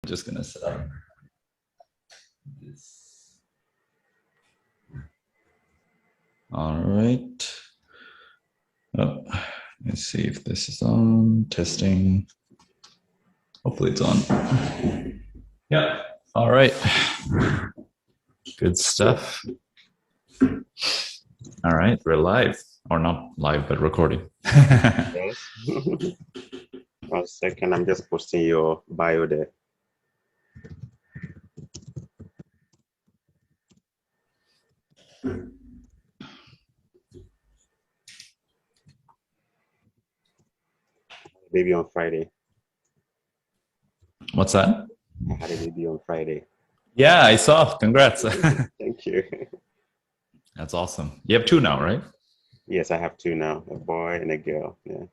just gonna set up this. All right. Oh, let's see if this is on. Testing. Hopefully it's on. Yeah. All right. Good stuff. All right, we're live, or not live, but recording. Yes. 1 second, I'm just posting your bio there. Baby on Friday. What's that? I had a baby on Friday. Yeah, I saw. Congrats. Thank you. That's awesome. You have two now, right? Yes, I have two now, a boy and a girl. Yeah.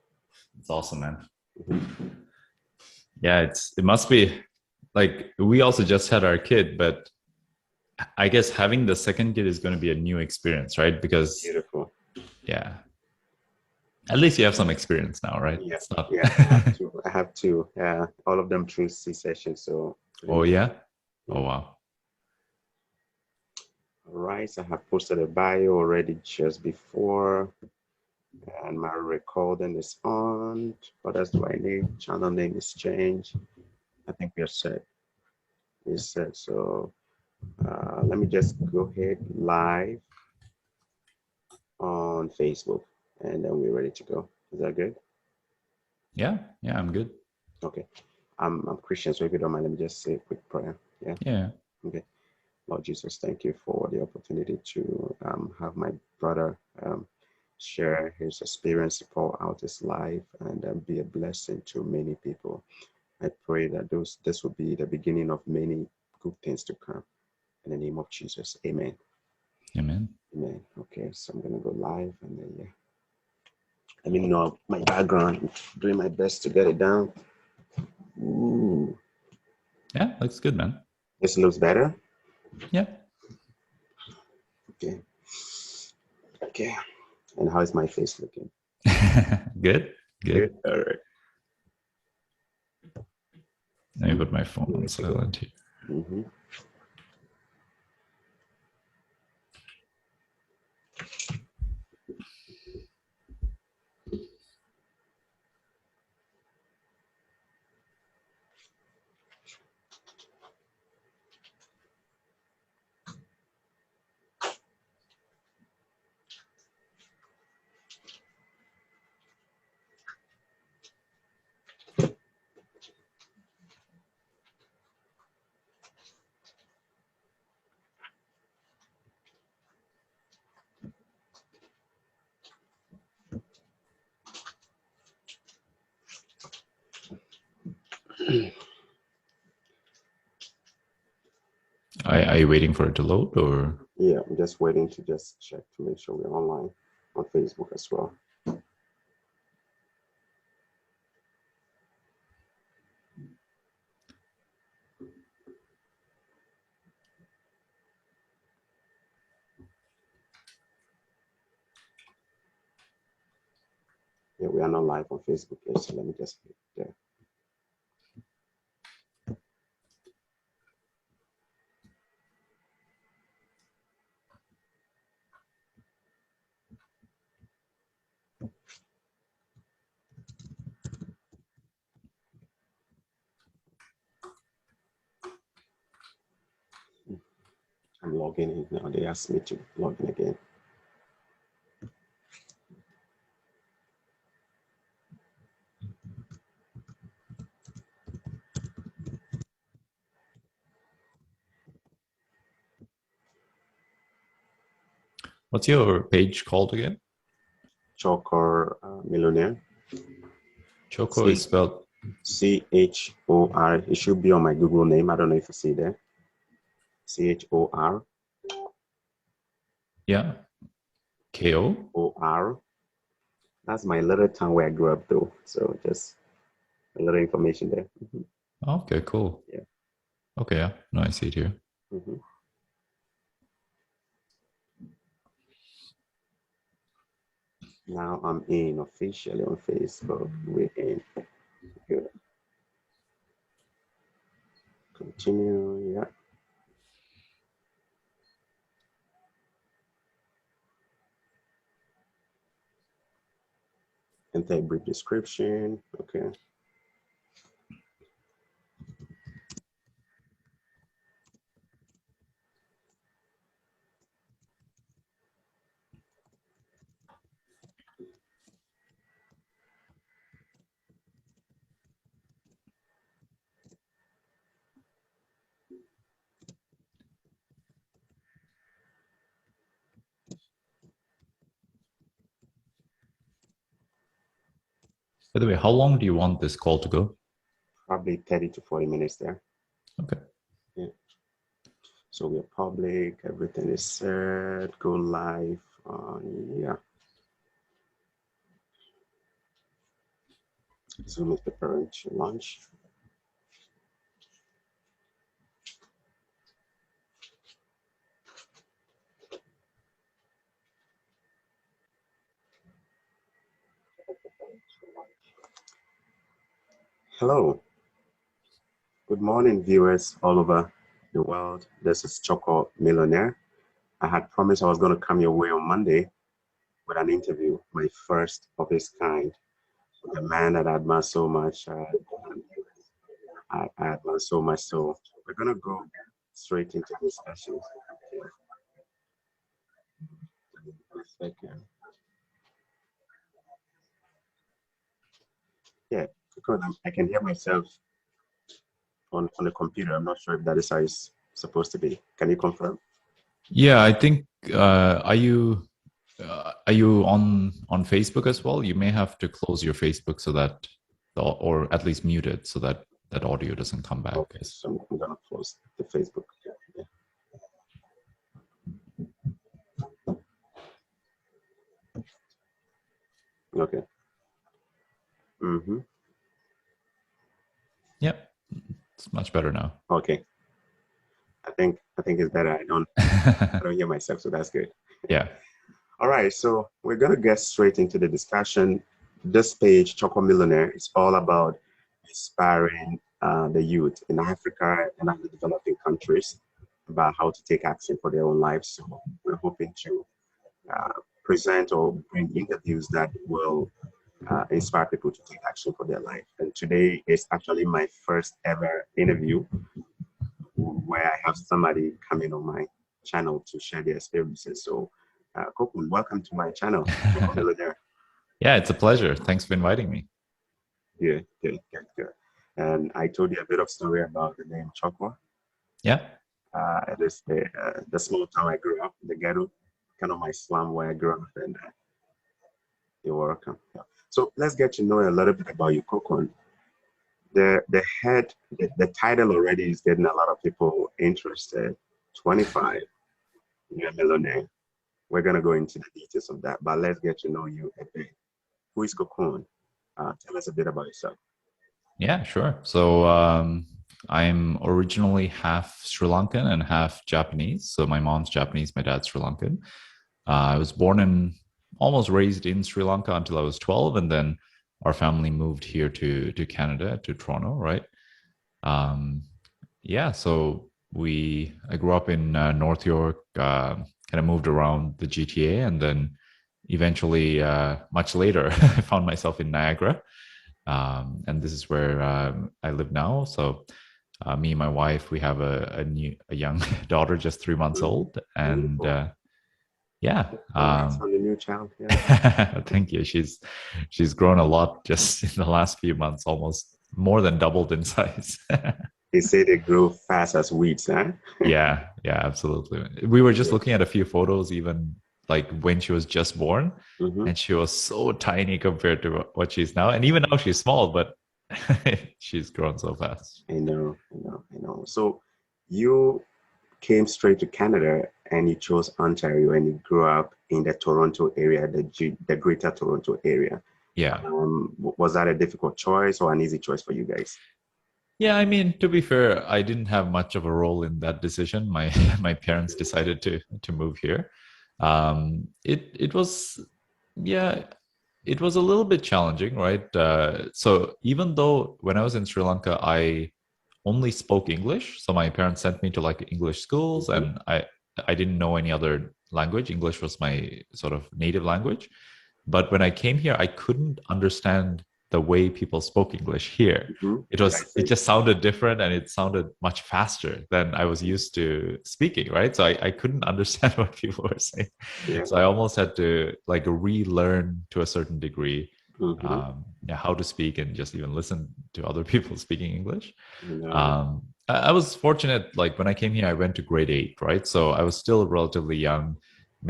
It's awesome, man. Yeah, it must be like we also just had our kid, but I guess having the second kid is going to be a new experience, right? Because Beautiful. yeah, at least you have some experience now, right? Yeah. It's not. Yeah, I have two. I have two. Yeah, all of them through C-section. So. Oh yeah. Oh wow. All right. So I have posted a bio already just before, and my recording is on. What else do I need? Channel name is changed. I think we are set. It's set. So. Let me just go ahead live on Facebook, and then we're ready to go. Is that good? Yeah, I'm good. Okay. I'm Christian, so if you don't mind, let me just say a quick prayer. Yeah. Yeah. Okay. Lord Jesus, thank you for the opportunity to have my brother share his experience, pour out his life, and be a blessing to many people. I pray that this will be the beginning of many good things to come. In the name of Jesus, Amen. Amen. Amen. Okay, so I'm gonna go live, and then yeah. Let me know my background. I'm doing my best to get it down. Ooh. Yeah, looks good, man. This looks better. Yeah. Okay. Okay. And how is my face looking? Good. Good. All right. Let me put my phone on silent here. Mm-hmm. Are you waiting for it to load or? Yeah, I'm just waiting to just check to make sure we're online on Facebook as well. Yeah, we are not live on Facebook yet, so let me just hit there. I'm logging in now. They asked me to log in again. What's your page called again? Chokor Millionaire. Choco is spelled CHOR. It should be on my Google name. I don't know if you see there. CHOR. yeah. KO. OR. That's my little town where I grew up, though. So just a little information there. Mm-hmm. Okay, cool. Yeah. Okay, yeah. No, I see it here. Mm-hmm. Now I'm in officially on Facebook. We're in. Good. Continue. Yeah. Enter a brief description. Okay. By the way, how long do you want this call to go? Probably 30 to 40 minutes there. Okay. Yeah. So we're public, everything is set, go live. Yeah. Zoom is preparing to launch. Hello. Good morning, viewers all over the world. This is Choco Millionaire. I had promised I was going to come your way on Monday with an interview, my first of its kind, with a man that I admire so much. I admire so much. So we're going to go straight into discussion. A second. Yeah, because I can hear myself on the computer. I'm not sure if that is how it's supposed to be. Can you confirm? Yeah, I think are you on Facebook as well? You may have to close your Facebook so that or at least mute it so that that audio doesn't come back. Okay, so I'm gonna close the Facebook. Yeah. Okay. Mm-hmm. Yep, it's much better now. Okay. I think it's better. I don't hear myself, so that's good. Yeah. All right, so we're gonna get straight into the discussion. This page, Choco Millionaire, is all about inspiring the youth in Africa and other developing countries about how to take action for their own lives. So we're hoping to uh, present or bring interviews that will inspire people to take action for their life. And today is actually my first ever interview where I have somebody coming on my channel to share their experiences. So, Kokun, welcome to my channel. Yeah, it's a pleasure. Thanks for inviting me. Yeah, good, good, good. And I told you a bit of story about the name Chokwa. Yeah. It is the small town I grew up, the ghetto, kind of my slum where I grew up, and you're welcome. Yeah. So let's get to know a little bit about you, Kokun. The title already is getting a lot of people interested. 25, you're a millionaire. We're gonna go into the details of that, but let's get to know you a bit. Who is Kokun? Tell us a bit about yourself. Yeah, sure. So I'm originally half Sri Lankan and half Japanese. So my mom's Japanese, my dad's Sri Lankan. I was born and almost raised in Sri Lanka until I was 12, and then our family moved here to Canada, to Toronto, right? Um, yeah, so I grew up in North York, kind of moved around the GTA, and then eventually, much later, I found myself in Niagara, and this is where I live now. So me and my wife, we have a young daughter, just 3 months old, and yeah. Congrats on the new child. Yeah. Thank you. She's grown a lot just in the last few months, almost more than doubled in size. They say they grow fast as weeds, huh? Yeah, yeah, absolutely. We were just looking at a few photos, even like when she was just born, Mm-hmm. and she was so tiny compared to what she's now. And even now she's small, but she's grown so fast. I know, I know, I know. So you came straight to Canada and you chose Ontario and you grew up in the Toronto area, the greater Toronto area. Yeah. Was that a difficult choice or an easy choice for you guys? Yeah, I mean, to be fair, I didn't have much of a role in that decision. My my parents decided to move here. It was, yeah, it was a little bit challenging, right? So even though when I was in Sri Lanka, I only spoke English. So my parents sent me to like English schools, Mm-hmm. and I didn't know any other language. English was my sort of native language. But when I came here, I couldn't understand the way people spoke English here. Mm-hmm. I It see. just sounded different, and it sounded much faster than I was used to speaking, right? So I couldn't understand what people were saying. Yeah. So I almost had to like relearn to a certain degree, Mm-hmm. yeah, how to speak and just even listen to other people speaking English. No. I was fortunate, like when I came here, I went to grade eight, right? So I was still relatively young,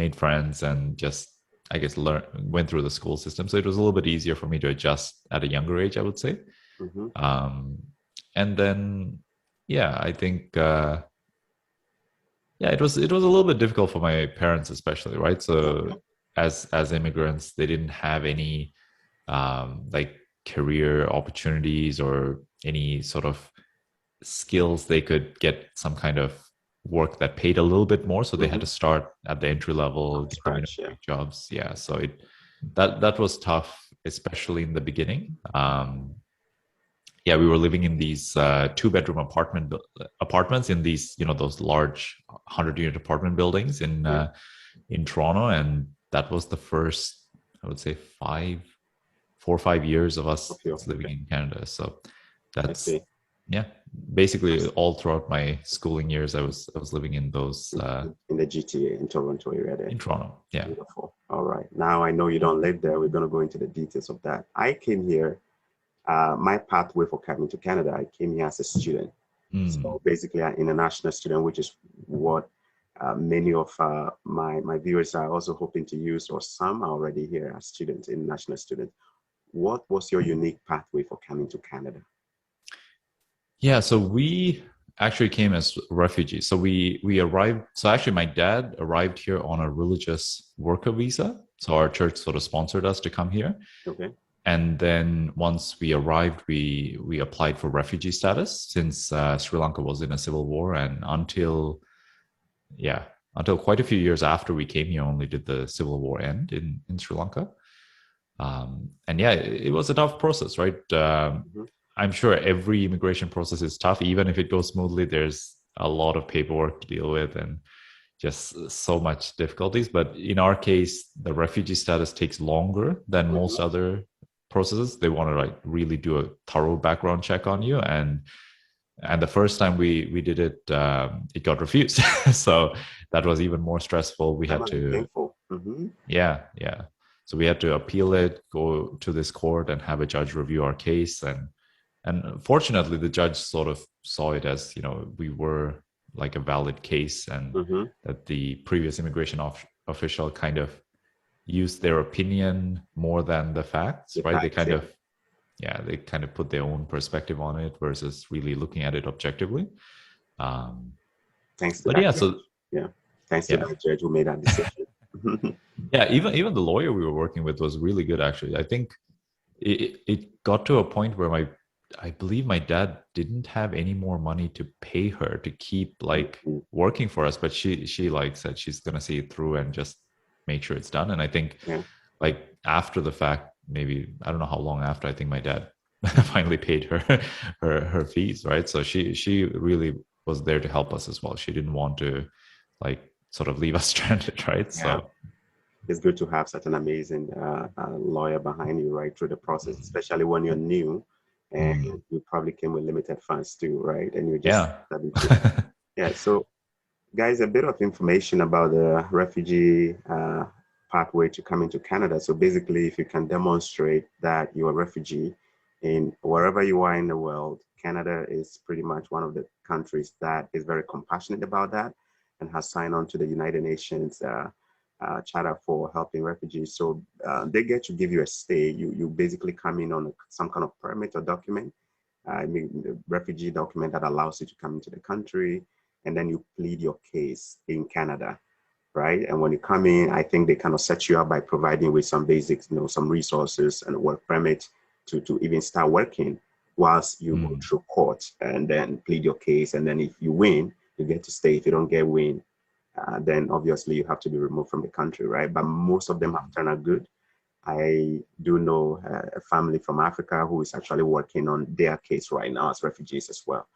made friends, and just, I guess, went through the school system. So it was a little bit easier for me to adjust at a younger age, I would say. Mm-hmm. Um, and then, yeah, I think, yeah, it was a little bit difficult for my parents, especially, right? So Okay. as immigrants, they didn't have any like career opportunities or any sort of skills they could get some kind of work that paid a little bit more. So they had Mm-hmm. to start at the entry level, From get the minimum scratch, yeah. wage jobs. Yeah, so that was tough, especially in the beginning. Yeah, we were living in these two-bedroom apartments in these, those large 100-unit apartment buildings Yeah. in Toronto, and that was the first, I would say, 4 or 5 years of us Okay. living Okay. in Canada. So I that's, see. yeah, basically all throughout my schooling years, I was living in those In the GTA in Toronto area there. in Toronto. Yeah. Beautiful. All right. Now I know you don't live there. We're going to go into the details of that. I came here, my pathway for coming to Canada, I came here as a student. Mm. So basically, an international student, which is what many of my viewers are also hoping to use, or some are already here as students, international students. What was your unique pathway for coming to Canada? Yeah, so we actually came as refugees. So we arrived. So actually, my dad arrived here on a religious worker visa. So our church sort of sponsored us to come here. Okay. And then once we arrived, we applied for refugee status since Sri Lanka was in a civil war, and yeah, until quite a few years after we came here, only did the civil war end in Sri Lanka. And yeah, it was a tough process, right? Mm-hmm. I'm sure every immigration process is tough. Even if it goes smoothly, there's a lot of paperwork to deal with and just so much difficulties. But in our case, the refugee status takes longer than Mm-hmm. most other processes. They want to like really do a thorough background check on you, and the first time we did it, it got refused. So that was even more stressful. We That had must be to, painful. Mm-hmm. yeah. So we had to appeal it, go to this court, and have a judge review our case. And fortunately, the judge sort of saw it as, we were like a valid case, and Mm-hmm. that the previous immigration official kind of used their opinion more than the facts, The right? facts, yeah. They kind of put their own perspective on it versus really looking at it objectively. Um, Thanks to but that yeah, judge. so Yeah. Thanks to yeah, that judge who made that decision. yeah. Even the lawyer we were working with was really good. Actually, I think it got to a point where I believe my dad didn't have any more money to pay her to keep like Mm-hmm. working for us, but she like said she's gonna see it through and just make sure it's done. And I think Yeah. like after the fact, maybe I don't know how long after, I think my dad finally paid her her fees, right? So she really was there to help us as well. She didn't want to like sort of leave us stranded, right? Yeah. So It's good to have such an amazing lawyer behind you right through the process, especially when you're new and mm, you probably came with limited funds too, right? And you're just yeah. starting to, yeah. So, guys, a bit of information about the refugee pathway to coming to Canada. So, basically, if you can demonstrate that you're a refugee in wherever you are in the world, Canada is pretty much one of the countries that is very compassionate about that and has signed on to the United Nations charter for helping refugees. So they get to give you a stay. You basically come in on some kind of permit or document, I mean, the refugee document that allows you to come into the country, and then you plead your case in Canada, right? And when you come in, I think they kind of set you up by providing with some basics, some resources and a work permit to even start working whilst you go Mm, through court and then plead your case. And then if you win, you get to stay. If you don't get win, then obviously you have to be removed from the country, right? But most of them have mm, turned out good. I do know a family from Africa who is actually working on their case right now as refugees as well.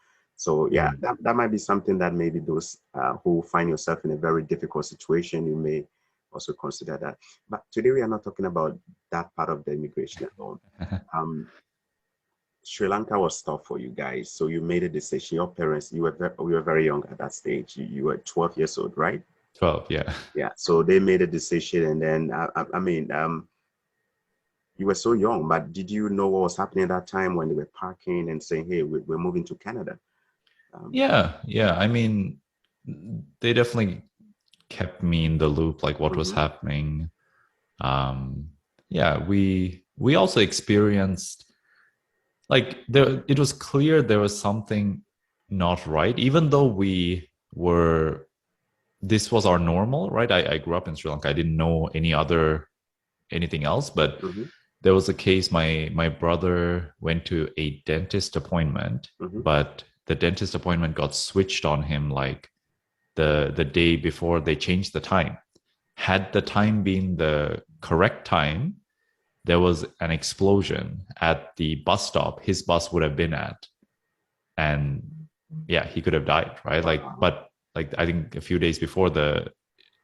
So yeah, Mm. that might be something that maybe those who find yourself in a very difficult situation, you may also consider that. But today we are not talking about that part of the immigration alone. Um, Sri Lanka was tough for you guys, so you made a decision. Your parents, you were very young at that stage. You were 12 years old, right? 12, yeah. Yeah. So they made a decision, and then I mean, you were so young, but did you know what was happening at that time when they were parking and saying, "Hey, we're moving to Canada"? Um, Yeah, yeah. I mean, they definitely kept me in the loop, like what was mhm, happening. Yeah, we also experienced like there it was clear there was something not right, even though we were this was our normal, right? I grew up in Sri Lanka. I didn't know anything else, but mhm, there was a case my brother went to a dentist appointment, mhm. but the dentist appointment got switched on him like the day before they changed the time. Had the time been the correct time, there was an explosion at the bus stop his bus would have been at, and yeah, he could have died, right? Like, Wow. but like I think a few days before the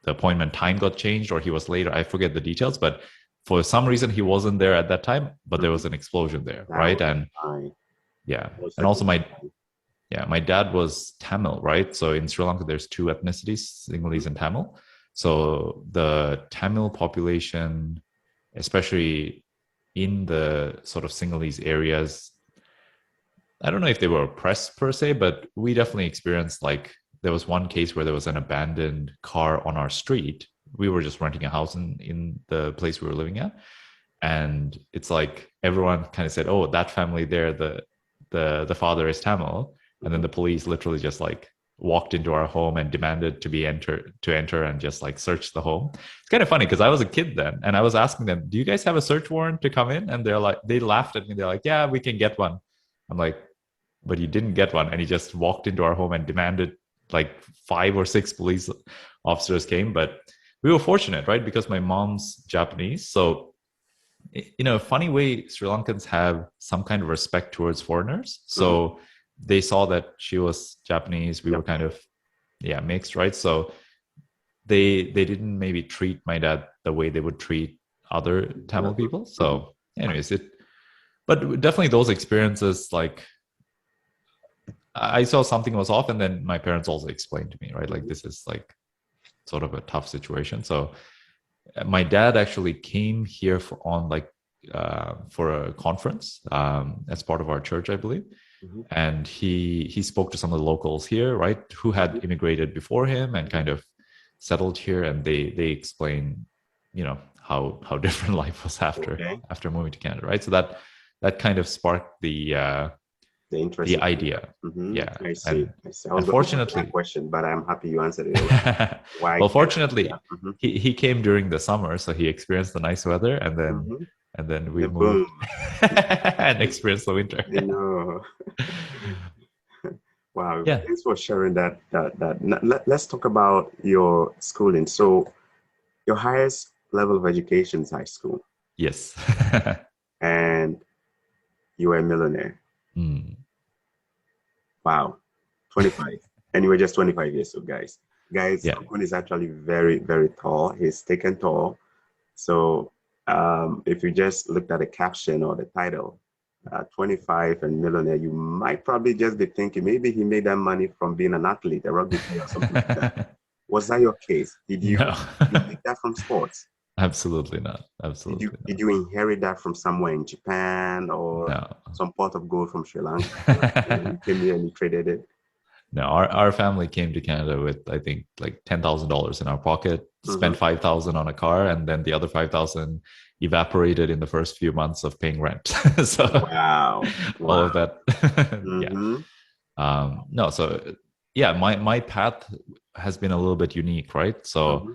appointment time got changed, or he was later. I forget the details, but for some reason he wasn't there at that time. But there Mhm. was an explosion there, That right? was And fine. yeah, That was and a also different my time. yeah, my dad was Tamil, right? So in Sri Lanka, there's two ethnicities, Mhm, Sinhalese and Tamil. So the Tamil population, especially in the sort of Sinhalese areas, I don't know if they were oppressed per se, but we definitely experienced like there was one case where there was an abandoned car on our street. We were just renting a house in the place we were living at. And it's like everyone kind of said, "Oh, that family there, the father is Tamil," and then mhm, the police literally just like walked into our home and demanded to enter and just like search the home. It's kind of funny because I was a kid then, and I was asking them, "Do you guys have a search warrant to come in?" And they're like, they laughed at me. They're like, "Yeah, we can get one." I'm like, "But you didn't get one," and he just walked into our home and demanded like five or six police officers came, but we were fortunate, right? Because my mom's Japanese, so in a funny way, Sri Lankans have some kind of respect towards foreigners. mhm. So they saw that she was Japanese. We were Yep. kind of yeah mixed, right? So they didn't maybe treat my dad the way they would treat other Tamil Mhm, people. mhm. So, anyways, it but definitely those experiences like I saw something was off, and then my parents also explained to me, right? Like Mhm, this is like sort of a tough situation. So my dad actually came here on like for a conference as part of our church, I believe, mhm, and he spoke to some of the locals here, right, who had mhm. immigrated before him and kind of settled here, and they explained, how different life was Okay. after moving to Canada, right? So that kind of sparked The the interesting. idea, Mm-hmm. yeah, I see. and I see. I was and going to ask that fortunately, question, but I'm happy you answered it already. Why well, Canada? Yeah. fortunately, he came during the summer, so he experienced the nice weather, and then Mm-hmm. we The boom. moved and experienced the winter. I know. Wow. Yeah. Thanks for sharing that. Let's talk about your schooling. So your highest level of education is high school, Yes. and you were a millionaire. Mm. Wow. 25. And you were just 25 years old, guys. Guys, Yeah. Okun is actually very, very tall. He's taken tall. So if you just looked at the caption or the title, 25 and millionaire, you might probably just be thinking maybe he made that money from being an athlete, a rugby player, or something like that. Was that your case? No. Did you make that from sports? Absolutely not. Absolutely Did not. you inherit that from somewhere in Japan or No. some pot of gold from Sri Lanka? You came here and you traded it. No, our family came to Canada with I think like $10,000 in our pocket, spent Mm-hmm. 5,000 on a car, and then the other 5,000 evaporated in the first few months of paying rent. So Wow. all Wow. of that, yeah. Mm-hmm. No, so yeah, my path has been a little bit unique, right? So Mm-hmm.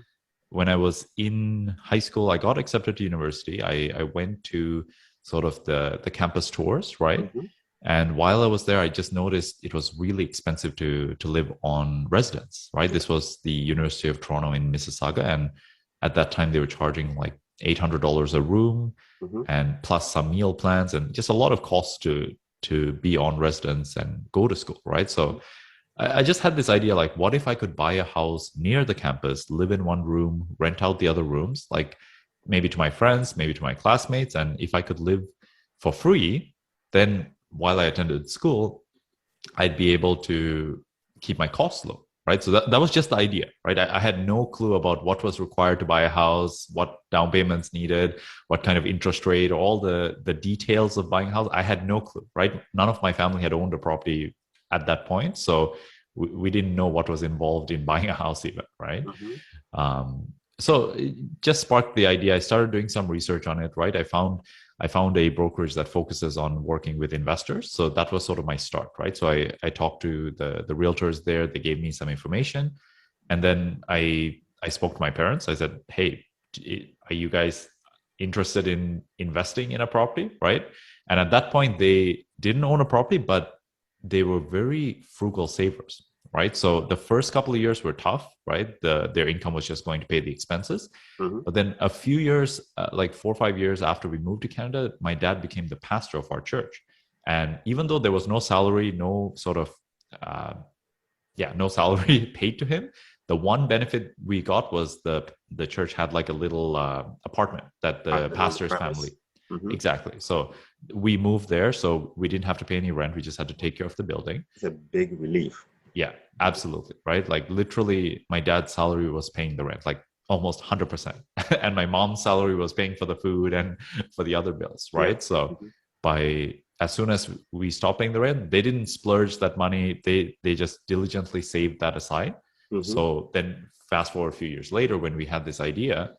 when I was in high school, I got accepted to university. I went to sort of the campus tours, right? Mm-hmm. And while I was there, I just noticed it was really expensive to live on residence, right? Yeah. This was the University of Toronto in Mississauga, and at that time they were charging like $800 a room, Mm-hmm. and plus some meal plans and just a lot of costs to be on residence and go to school, right? So I just had this idea like, what if I could buy a house near the campus, live in one room, rent out the other rooms, like maybe to my friends, maybe to my classmates. And if I could live for free, then while I attended school, I'd be able to keep my costs low, right? So that was just the idea, right? I had no clue about what was required to buy a house, what down payments needed, what kind of interest rate, all the details of buying a house. I had no clue, right? None of my family had owned a property at that point. So we didn't know what was involved in buying a house even, right? Mm-hmm. Um, so it just sparked the idea. I started doing some research on it, right? I found a brokerage that focuses on working with investors. So that was sort of my start, right? So I talked to the realtors there. They gave me some information. And then I spoke to my parents. I said, hey, are you guys interested in investing in a property, right? And at that point, they didn't own a property, but they were very frugal savers, right? So the first couple of years were tough, right? Their income was just going to pay the expenses. Mm-hmm. But then a few years, like 4 or 5 years after we moved to Canada, my dad became the pastor of our church. And even though there was no salary, no sort of, no salary paid to him, the one benefit we got was the church had like a little apartment that the pastor's family. Mm-hmm. Exactly. So we moved there, so we didn't have to pay any rent. We just had to take care of the building. It's a big relief. Yeah, absolutely. Right. Like literally, my dad's salary was paying the rent, like almost 100%. And my mom's salary was paying for the food and for the other bills. Right. Yeah. So Mm-hmm. as soon as we stopped paying the rent, they didn't splurge that money. They just diligently saved that aside. Mm-hmm. So then fast forward a few years later, when we had this idea,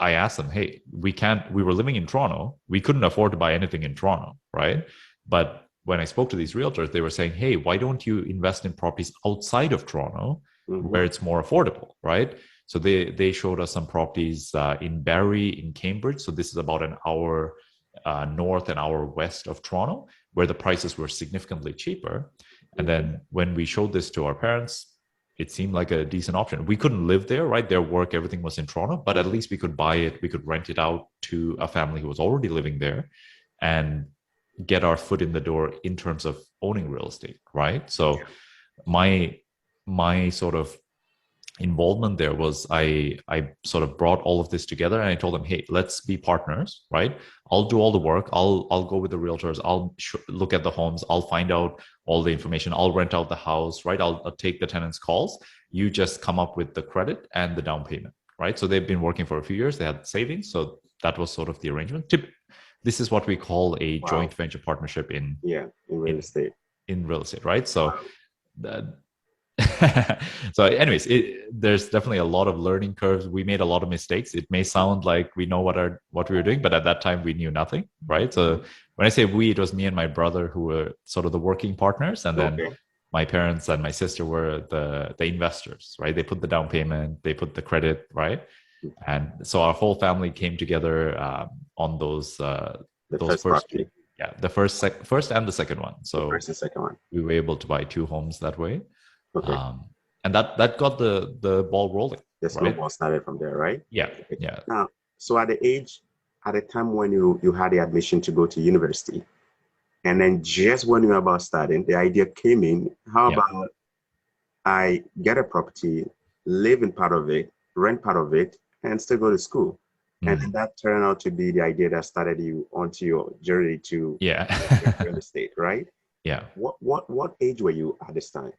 I asked them, hey, we were living in Toronto. We couldn't afford to buy anything in Toronto. Right. But when I spoke to these realtors, they were saying, hey, why don't you invest in properties outside of Toronto Mm-hmm. where it's more affordable, right? So they showed us some properties in Barrie, in Cambridge. So this is about an hour north and hour west of Toronto, where the prices were significantly cheaper. And then when we showed this to our parents, it seemed like a decent option. We couldn't live there, right? Their work, everything was in Toronto, but at least we could buy it. We could rent it out to a family who was already living there and get our foot in the door in terms of owning real estate, right? So my sort of involvement there was I sort of brought all of this together, and I told them, hey, let's be partners, right? I'll do all the work. I'll go with the realtors. I'll look at the homes. I'll find out all the information. I'll rent out the house, right? I'll take the tenants' calls. You just come up with the credit and the down payment, right? So they've been working for a few years. They had savings, so that was sort of the arrangement. This is what we call a joint venture partnership in real estate. In real estate, right? So so anyways, there's definitely a lot of learning curves. We made a lot of mistakes. It may sound like we know what we were doing, but at that time we knew nothing, right? So when I say we, it was me and my brother who were sort of the working partners, and then my parents and my sister were the investors, right? They put the down payment, they put the credit, right? And so our whole family came together on those first two. Yeah, the first and the second one. So the first and second one, we were able to buy 2 homes that way. Okay. And that got the ball rolling. The snowball started from there, right? Yeah. Yeah. Now, so at the time when you had the admission to go to university, and then just when you were about starting, the idea came in, how about I get a property, live in part of it, rent part of it, and still go to school. And then that turned out to be the idea that started you onto your journey to real estate, right? Yeah. What age were you at this time?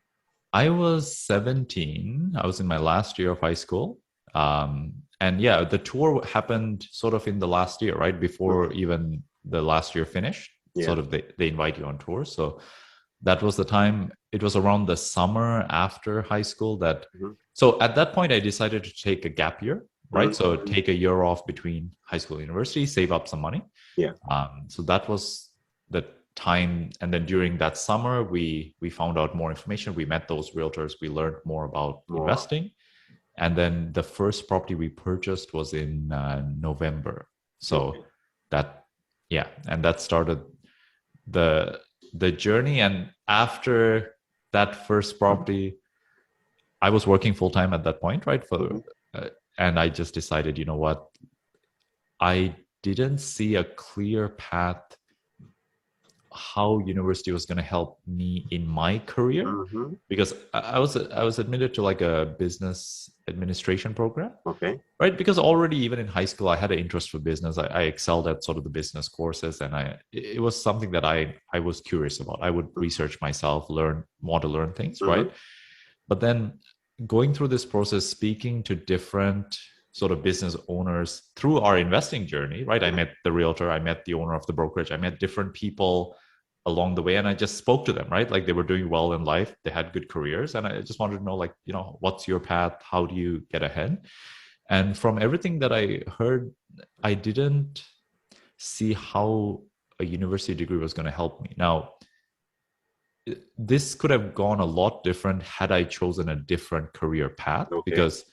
I was 17. I was in my last year of high school. And the tour happened sort of in the last year, right? Before even the last year finished. Sort of they invite you on tour. So that was the time. It was around the summer after high school that. So at that point, I decided to take a gap year, right? So take a year off between high school and university, save up some money. So that was the time. And then during that summer, we found out more information. We met those realtors. We learned more about investing. And then the first property we purchased was in November. So and that started the journey. And after that first property, I was working full time at that point, right? And I just decided, you know what? I didn't see a clear path how university was going to help me in my career, Mm-hmm. because I was admitted to like a business administration program, Okay. right? Because already even in high school I had an interest for business. I excelled at sort of the business courses, and it was something that I was curious about. I would research myself, want to learn things, Mm-hmm. right? But then going through this process, speaking to different sort of business owners through our investing journey, right? I Yeah. met the realtor, I met the owner of the brokerage, I met different people along the way, and I just spoke to them, right? Like they were doing well in life, they had good careers, and I just wanted to know, like, what's your path? How do you get ahead? And from everything that I heard, I didn't see how a university degree was going to help me. Now, this could have gone a lot different had I chosen a different career path, Okay. because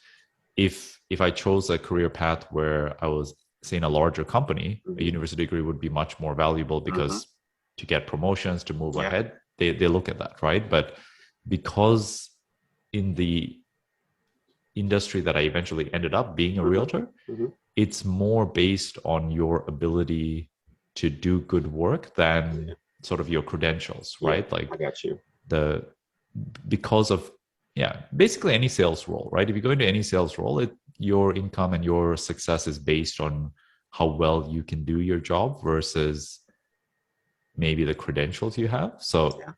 if I chose a career path where I was, say, in a larger company, a Mm-hmm. university degree would be much more valuable, Mm-hmm. because to get promotions, to move Yeah. ahead, they look at that, right? But because in the industry that I eventually ended up being a Mm-hmm. realtor, Mm-hmm. it's more based on your ability to do good work than Yeah. sort of your credentials, Yeah. right? I Like got you. the because of, yeah, basically any sales role, right? If you go into any sales role, your income and your success is based on how well you can do your job versus maybe the credentials you have. So Yeah.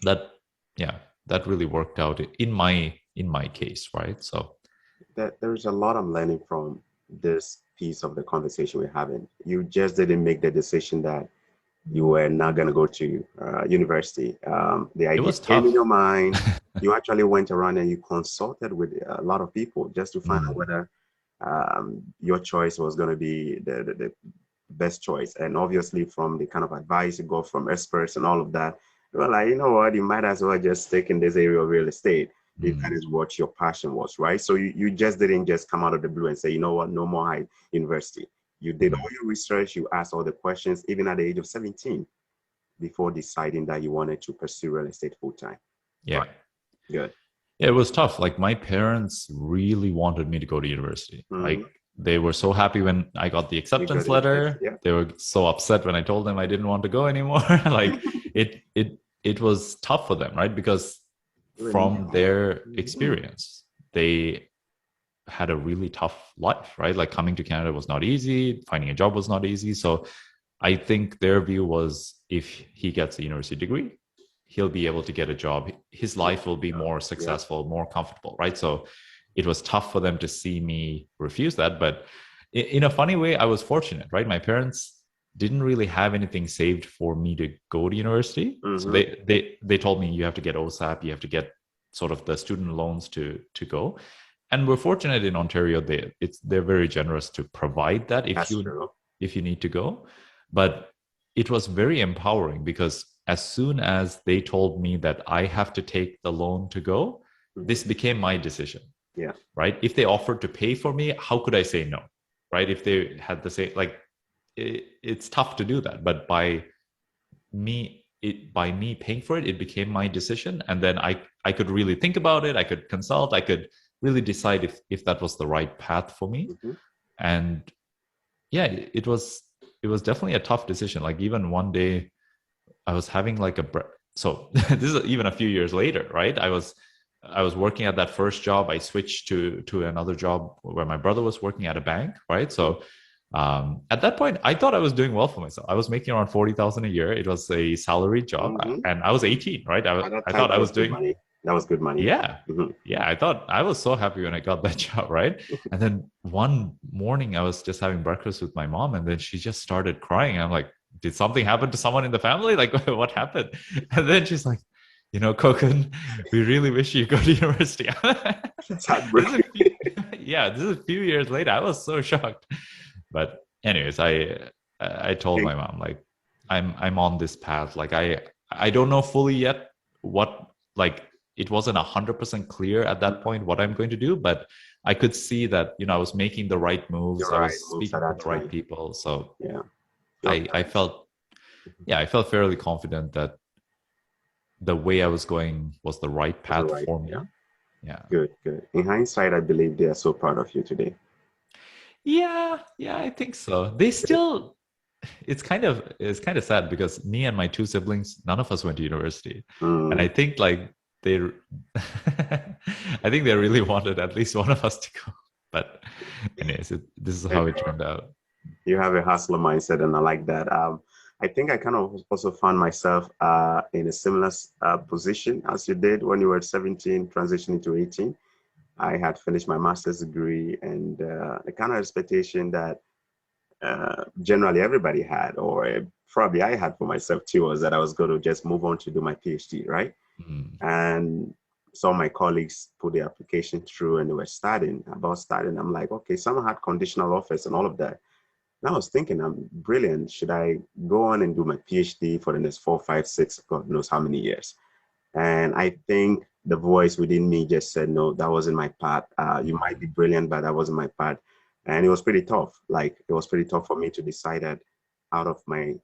that, yeah, that really worked out in my case, right? So There's a lot I'm learning from this piece of the conversation we're having. You just didn't make the decision that you were not going to go to university. The it idea was came in tough. your mind. You actually went around and you consulted with a lot of people just to find out Mm, whether your choice was going to be the best choice. And obviously, from the kind of advice you got from experts and all of that, you were like, you know what, you might as well just stick in this area of real estate if that mm, is what your passion was, right? So you just didn't just come out of the blue and say, you know what, no more high university. You did all mm. your research, you asked all the questions, even at the age of 17, before deciding that you wanted to pursue real estate full time. Yeah. Right. Good. Yeah, it was tough. Like my parents really wanted me to go to university. Mm-hmm. Like they were so happy when I got the You got acceptance it. Yes. letter. Yeah. They were so upset when I told them I didn't want to go anymore. Like it was tough for them, right? Because Really? from their Mm-hmm. experience, they had a really tough life, right? Like coming to Canada was not easy, finding a job was not easy. So I think their view was if he gets a university degree, he'll be able to get a job. His life will be more Yeah. successful, more comfortable, right? So it was tough for them to see me refuse that. But in a funny way, I was fortunate, right? My parents didn't really have anything saved for me to go to university. So Mm-hmm. they told me you have to get OSAP, you have to get sort of the student loans to go. And we're fortunate in Ontario, they're very generous to provide that That's true. if you need to go. But it was very empowering because as soon as they told me that I have to take the loan to go, Mm-hmm. this became my decision, Yeah. right? If they offered to pay for me, how could I say no, right? If they had to say, like, it's tough to do that. But by me paying for it, it became my decision. And then I could really think about it. I could consult. I could really decide if that was the right path for me. Mm-hmm. And yeah, it was definitely a tough decision. Like even one day I was having like so this is even a few years later, right? I was working at that first job. I switched to another job where my brother was working at a bank, right? Mm-hmm. So at that point, I thought I was doing well for myself. I was making around 40,000 a year. It was a salaried job, Mm-hmm. and I was 18, right? At that I time, thought I that was was good doing, money. That was good money. yeah, Mm-hmm. yeah. I thought I was so happy when I got that job, right? And then one morning, I was just having breakfast with my mom, and then she just started crying. I'm like, did something happen to someone in the family? Like, what happened? And then she's like, Koken, we really wish you go to university. That's This is heartbreaking. yeah, this is a few years later. I was so shocked. But anyways, I told my mom, like, I'm on this path. Like I don't know fully yet what, like, it wasn't 100% clear at that point what I'm going to do, but I could see that I was making the right moves. You're I right. was Moves at speaking to that the right time. people. So Yeah. Your I parents. felt, yeah, I felt fairly confident that the way I was going was the right Was it path right? for Yeah. me. Yeah. Good, good. In hindsight, I believe they are so proud of you today. Yeah, I think so. They still it's kind of sad because me and my two siblings, none of us went to university, and I Mm. think like they, I think they really wanted at least one of us to go. But anyways, this is how it turned out. You have a hustler mindset, and I like that. I think I kind of also found myself in a similar position as you did when you were 17, transitioning to 18. I had finished my master's degree, and the kind of expectation that generally everybody had, or probably I had for myself too, was that I was going to just move on to do my PhD, right? Mm, And some of my colleagues put their application through and they were about starting. I'm like, okay, some had conditional offers and all of that. And I was thinking, I'm brilliant. Should I go on and do my PhD for the next 4, 5, 6, God knows how many years? And I think the voice within me just said, no, that wasn't my path. You might be mm, brilliant, but that wasn't my path. And it was pretty tough. Like, it was pretty tough for me to decide that out of my,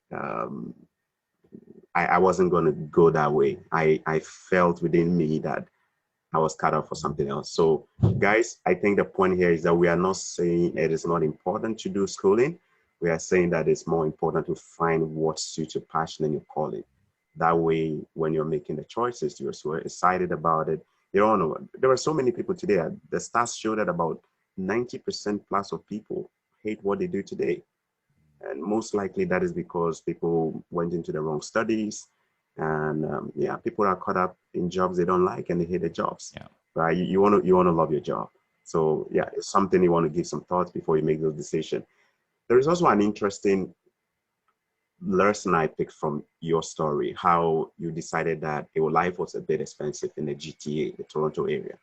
I wasn't going to go that way. I felt within me that I was cut off for something else. So, guys, I think the point here is that we are not saying it is not important to do schooling. We are saying that it's more important to find what suits your passion and your calling. That way, when you're making the choices, you're so excited about it. You don't know. There are so many people today. The stats show that about 90% plus of people hate what they do today. And most likely that is because people went into the wrong studies. And yeah, people are caught up in jobs they don't like and they hate the jobs, yeah. right? You want to love your job. So yeah, it's something you want to give some thoughts before you make those decisions. There is also an interesting lesson I picked from your story, how you decided that your life was a bit expensive in the GTA, the Toronto area.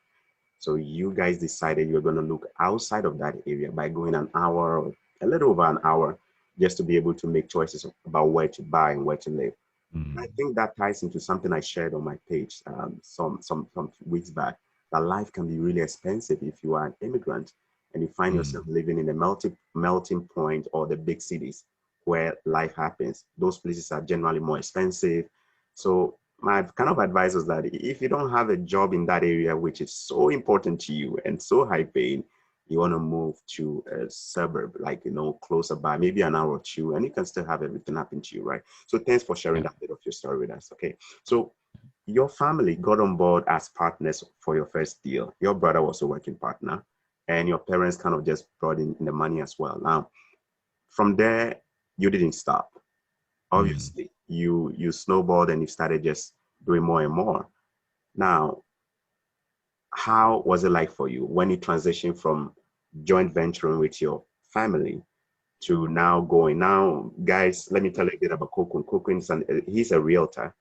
So you guys decided you were going to look outside of that area by going an hour or a little over an hour just to be able to make choices about where to buy and where to live. I Mm, think that ties into something I shared on my page some weeks back. That life can be really expensive if you are an immigrant and you find yourself mm, living in the melting point or the big cities where life happens. Those places are generally more expensive. So my kind of advice is that if you don't have a job in that area, which is so important to you and so high paying, you want to move to a suburb, like, closer by, maybe an hour or two, and you can still have everything happen to you, right? So thanks for sharing yeah. that bit of your story with us. Okay. So your family got on board as partners for your first deal. Your brother was a working partner, and your parents kind of just brought in the money as well. Now, from there, you didn't stop. Mm, Obviously, you snowballed and you started just doing more and more. Now, how was it like for you when you transitioned from joint venturing with your family to now going? Now, guys, let me tell you a bit about Kokun. Kokun he's a realtor.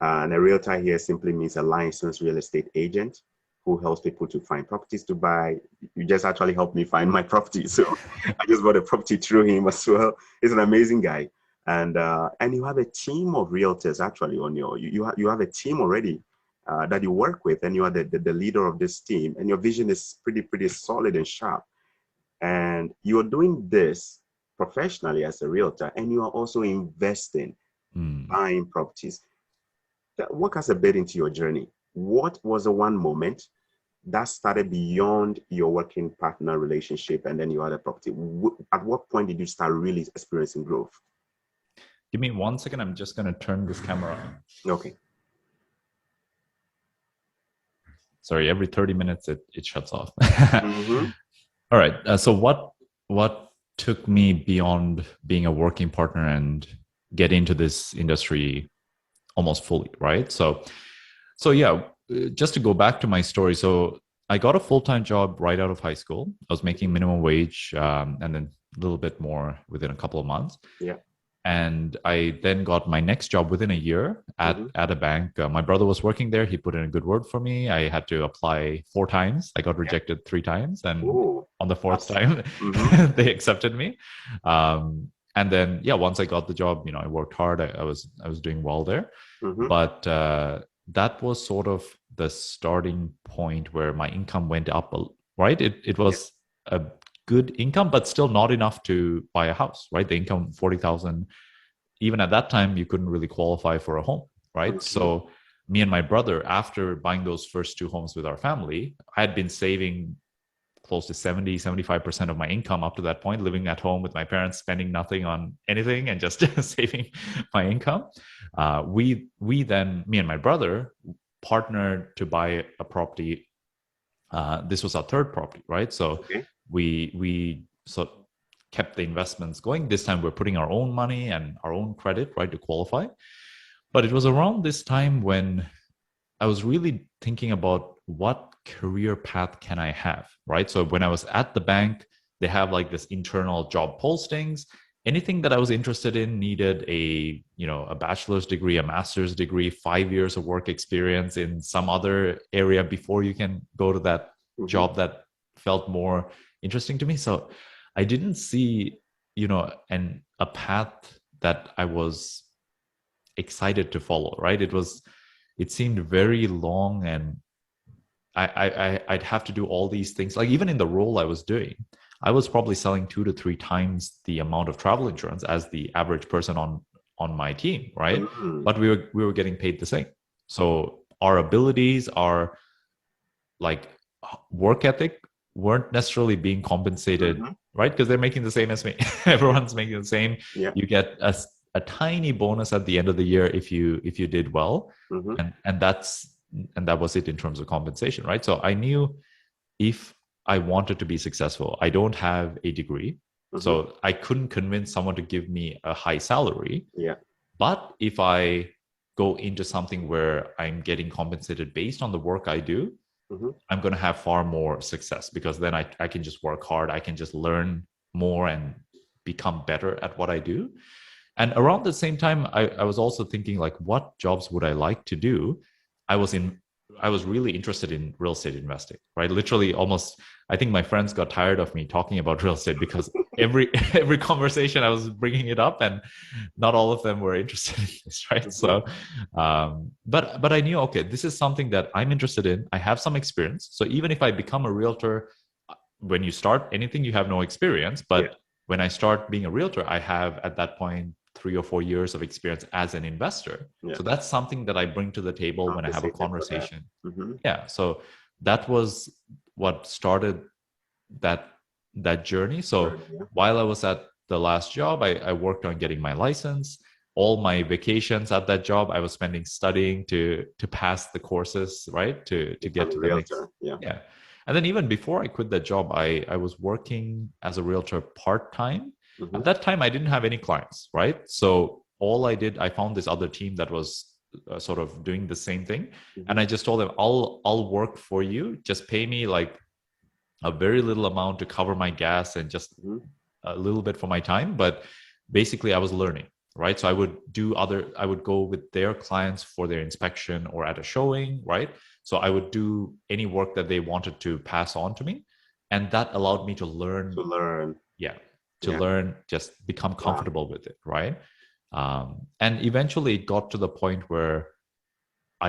And a realtor here simply means a licensed real estate agent who helps people to find properties to buy. You just actually helped me find my property. So I just bought a property through him as well. He's an amazing guy. And you have a team of realtors actually on you have a team already that you work with, and you are the leader of this team, and your vision is pretty solid and sharp. And you're doing this professionally as a realtor, and you are also investing, mm. buying properties. Walk us a bit into your journey. What was the one moment that started beyond your working partner relationship and then your other property? At what point did you start really experiencing growth? Give me 1 second. I'm just going to turn this camera on. Okay. Sorry, every 30 minutes it shuts off. Mm-hmm. All right. So what took me beyond being a working partner and get into this industry almost fully, right? So yeah, just to go back to my story. So I got a full-time job right out of high school. I was making minimum wage, and then a little bit more within a couple of months. Yeah. And I then got my next job within a year Mm-hmm. at a bank. My brother was working there. He put in a good word for me. I had to apply 4 times. I got Yeah. rejected 3 times, and Oh, on the fourth that's time, mm-hmm. they accepted me. And then, yeah, once I got the job, I worked hard. I was doing well there, Mm-hmm. but that was sort of the starting point where my income went up. Right, it Yeah. was a good income, but still not enough to buy a house. Right, the income 40,000. Even at that time, you couldn't really qualify for a home. Right, Mm-hmm. so me and my brother, after buying those first two homes with our family, I had been saving close to 70-75% of my income up to that point, living at home with my parents, spending nothing on anything and just saving my income. We then, me and my brother, partnered to buy a property. This was our third property, right? So Okay. we so kept the investments going. This time we're putting our own money and our own credit, right, to qualify. But it was around this time when I was really thinking about what career path can I have, right? So when I was at the bank, they have like this internal job postings. Anything that I was interested in needed a bachelor's degree, a master's degree, 5 years of work experience in some other area before you can go to that Mm-hmm. job that felt more interesting to me. So I didn't see, a path that I was excited to follow, right? It seemed very long, and I'd have to do all these things. Like even in the role I was doing, I was probably selling 2 to 3 times the amount of travel insurance as the average person on my team, right? Mm-hmm. But we were getting paid the same. So our abilities, our like work ethic weren't necessarily being compensated, Mm-hmm. right? Because they're making the same as me. Everyone's making the same. Yeah. You get a tiny bonus at the end of the year if you did well, Mm-hmm. and that was it in terms of compensation, right? So I knew if I wanted to be successful, I don't have a degree, Mm-hmm. so I couldn't convince someone to give me a high salary. Yeah. But if I go into something where I'm getting compensated based on the work I do, Mm-hmm. I'm going to have far more success, because then I can just work hard. I can just learn more and become better at what I do. And around the same time, I was also thinking, like, what jobs would I like to do? I was in I was really interested in real estate investing, right? Literally almost, I think my friends got tired of me talking about real estate, because every every conversation I was bringing it up, and not all of them were interested in this, right? Mm-hmm. So but I knew, okay, this is something that I'm interested in. I have some experience. So even if I become a realtor, when you start anything, you have no experience. Yeah. But when I start being a realtor, I have at that point 3 or 4 years of experience as an investor. Yeah. So that's something that I bring to the table when I have a Compensated for that. conversation. Mm-hmm. Yeah. So that was what started that that journey. So Journey. Yeah. while I was at the last job, I worked on getting my license. All my vacations at that job, I was spending studying to pass the courses, right? To get Becoming to a the next. realtor. Yeah. Yeah. And then even before I quit that job, I was working as a realtor part-time. Mm-hmm. At that time, I didn't have any clients, right? So all I did, I found this other team that was sort of doing the same thing, Mm-hmm. and I just told them, I'll work for you. Just pay me like a very little amount to cover my gas and just Mm-hmm. a little bit for my time. But basically, I was learning, right? So I would go with their clients for their inspection or at a showing, right? So I would do any work that they wanted to pass on to me, and that allowed me to To learn. learn. Yeah, to Yeah. learn, just become Wow. comfortable with it, right? And eventually it got to the point where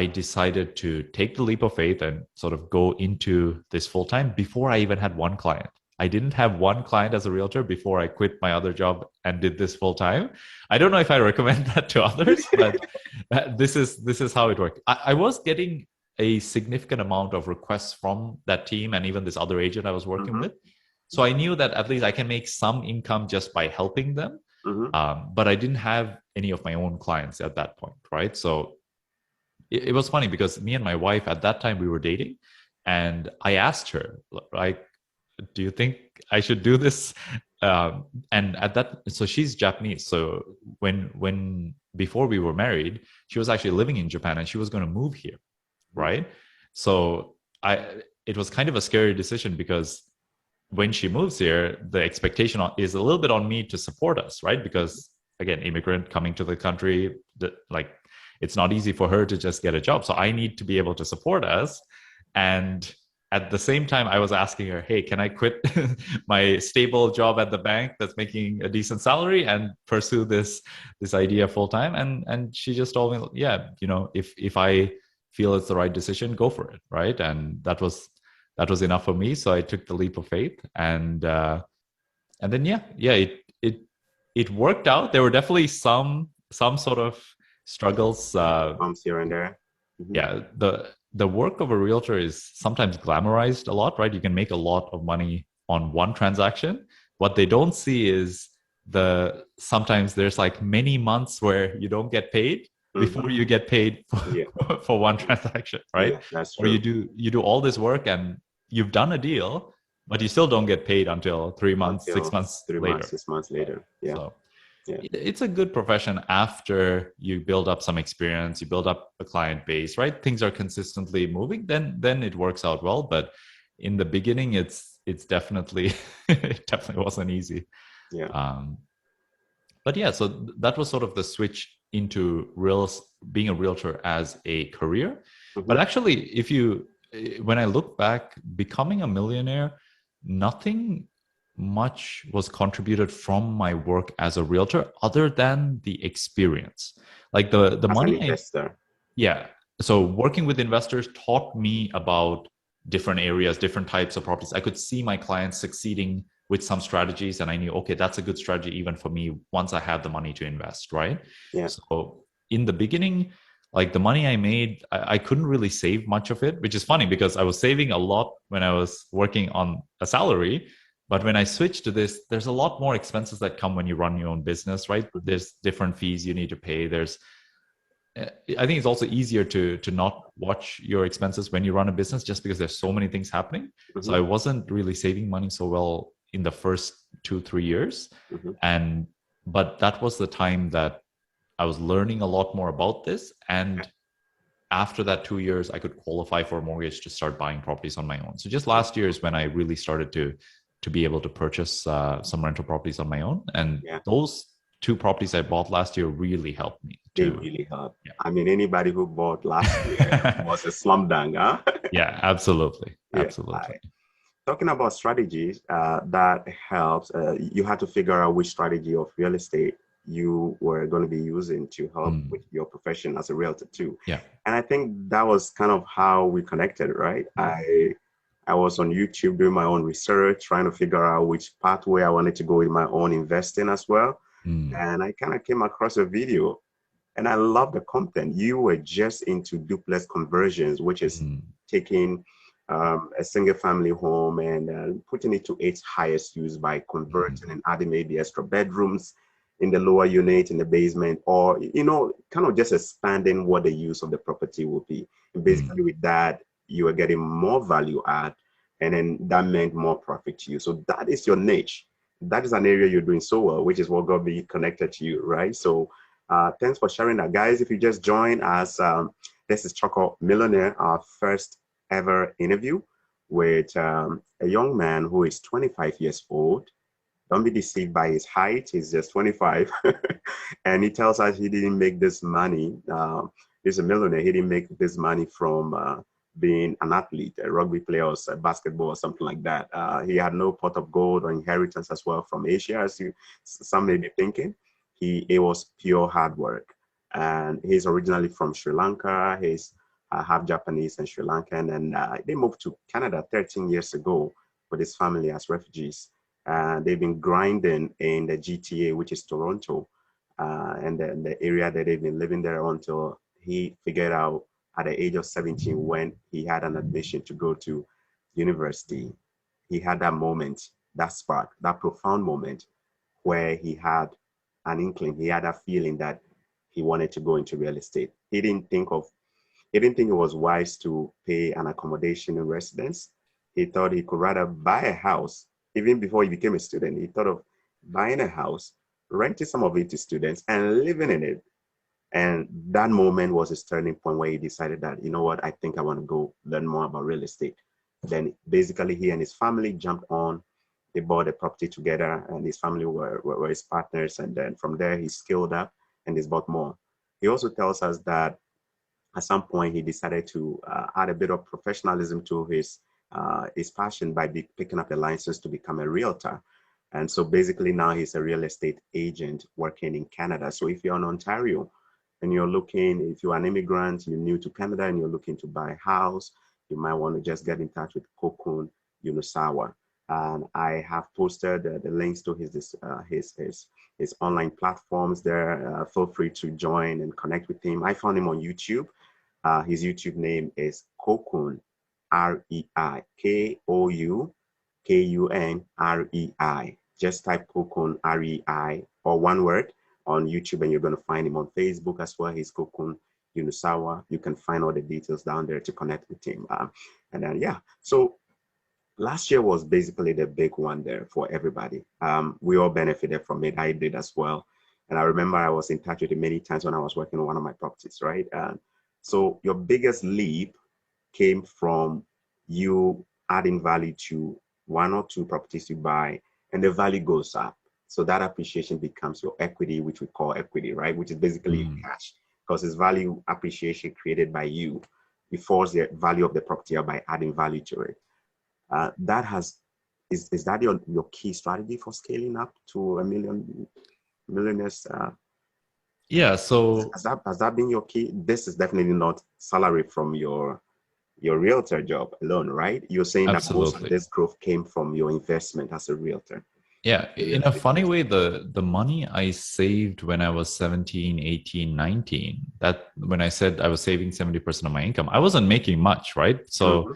I decided to take the leap of faith and sort of go into this full time before I even had one client. I didn't have one client as a realtor before I quit my other job and did this full time. I don't know if I recommend that to others, but this is how it worked. I was getting a significant amount of requests from that team and even this other agent I was working Mm-hmm. with. So I knew that at least I can make some income just by helping them. Mm-hmm. But I didn't have any of my own clients at that point, right? So it was funny because me and my wife at that time we were dating, and I asked her, like, do you think I should do this? And at that, so she's Japanese. So when before we were married, she was actually living in Japan and she was going to move here, right? So it was kind of a scary decision, because when she moves here, the expectation is a little bit on me to support us, right? Because again, immigrant coming to the country, like, it's not easy for her to just get a job. So I need to be able to support us. And at the same time, I was asking her, hey, can I quit my stable job at the bank that's making a decent salary and pursue this idea full time? And she just told me, yeah, if I feel it's the right decision, go for it, right? And that was enough for me. So I took the leap of faith, and then yeah, it worked out. There were definitely some sort of struggles. Bumps here and there. Mm-hmm. Yeah, the work of a realtor is sometimes glamorized a lot, right? You can make a lot of money on one transaction. What they don't see is sometimes there's like many months where you don't get paid Hmm. before you get paid Yeah, for one transaction, right? yeah, that's Or you true. do all this work and you've done a deal, but you still don't get paid until 3 months, six Until months 3 months, later. 6 months Right. later. Yeah, So yeah, it's a good profession after you build up some experience, you build up a client base, right? Things are consistently moving, then it works out well. But in the beginning, it's definitely it definitely wasn't easy. yeah. Um, but yeah, so that was sort of the switch into being a realtor as a career. Hmm. But actually, if you when I look back, becoming a millionaire, nothing much was contributed from my work as a realtor other than the experience. Like the As an money I investor. yeah. So working with investors taught me about different areas, different types of properties. I could see my clients succeeding with some strategies, and I knew, okay, that's a good strategy even for me once I have the money to invest, right? Yeah. So in the beginning, like the money I made, I couldn't really save much of it, which is funny because I was saving a lot when I was working on a salary. But when I switched to this, there's a lot more expenses that come when you run your own business, right? Hmm. There's different fees you need to pay. I think it's also easier to not watch your expenses when you run a business just because there's so many things happening. So Hmm. I wasn't really saving money so well in the first 2 3 years, Hmm. and but that was the time that I was learning a lot more about this. Yeah. And after that 2 years, I could qualify for a mortgage to start buying properties on my own. So just Yeah. last year is when I really started to be able to purchase some rental properties on my own, and Yeah. those two properties I bought last year really helped me They to really help. yeah. I mean, anybody who bought last year was a slum dunk, huh? Yeah, absolutely. Yeah. Absolutely. Talking about strategies, that helps. You had to figure out which strategy of real estate you were going to be using to help Mm, with your profession as a realtor too. yeah. And I think that was kind of how we connected, right? I was on YouTube doing my own research, trying to figure out which pathway I wanted to go with my own investing as well. Mm, And I kind of came across a video and I love the content. You were just into duplex conversions, which is mm, taking a single family home and putting it to its highest use by mm, converting and adding maybe extra bedrooms in the lower unit, in the basement, or, kind of just expanding what the use of the property will be. And basically, mm, with that, you are getting more value add, and then that meant more profit to you. So that is your niche. That is an area you're doing so well, which is what got me connected to you, right? So thanks for sharing that, guys. If you just joined us, this is Choco Millionaire, our first ever interview with a young man who is 25 years old. Don't be deceived by his height. He's just 25. And he tells us he didn't make this money. He's a millionaire. He didn't make this money from being an athlete, a rugby player or basketball or something like that. He had no pot of gold or inheritance as well from Asia, as some may be thinking. It was pure hard work. And he's originally from Sri Lanka. He's half Japanese and Sri Lankan. And they moved to Canada 13 years ago with his family as refugees. They've been grinding in the GTA, which is Toronto, and the area that they've been living there until he figured out at the age of 17 when he had an admission to go to university. He had that moment, that spark, that profound moment where he had an inkling, he had a feeling that he wanted to go into real estate. He didn't think it was wise to pay an accommodation in residence. He thought he could rather buy a house. Even before he became a student, he thought of buying a house, renting some of it to students, and living in it. And that moment was his turning point where he decided that, you know what, I think I want to go learn more about real estate. Then basically he and his family jumped on. They bought a property together and his family were his partners. And then from there he scaled up and he's bought more. He also tells us that at some point he decided to add a bit of professionalism to his passion by picking up a license to become a realtor. And so basically now he's a real estate agent working in Canada. So if you're in Ontario and you're looking, if you're an immigrant, you're new to Canada and you're looking to buy a house, you might want to just get in touch with Kokun Yunusawa. And I have posted the links to his online platforms there. Feel free to join and connect with him. I found him on YouTube. His YouTube name is Kokun, Rei, Kounrei. Just type Kokun, Rei, or one word on YouTube, and you're going to find him on Facebook as well. He's Kokun Yunusawa. You can find all the details down there to connect with him. And then, yeah. So last year was basically the big one there for everybody. We all benefited from it. I did as well. And I remember I was in touch with him many times when I was working on one of my properties, right? So your biggest leap came from you adding value to one or two properties you buy, and the value goes up. So that appreciation becomes your equity, which we call equity, right? Which is basically cash, because it's value appreciation created by you. You force the value of the property up by adding value to it. That has is that your key strategy for scaling up to a millionaires? Yeah. So Has that been your key? This is definitely not salary from your realtor job alone, right? You're saying that most of absolutely. this growth came from your investment as a realtor Yeah, in real in a estate funny industry. way, the money I saved when I was 17, 18, 19, that when I said I was saving 70% of my income, I wasn't making much, right? So, Mm-hmm.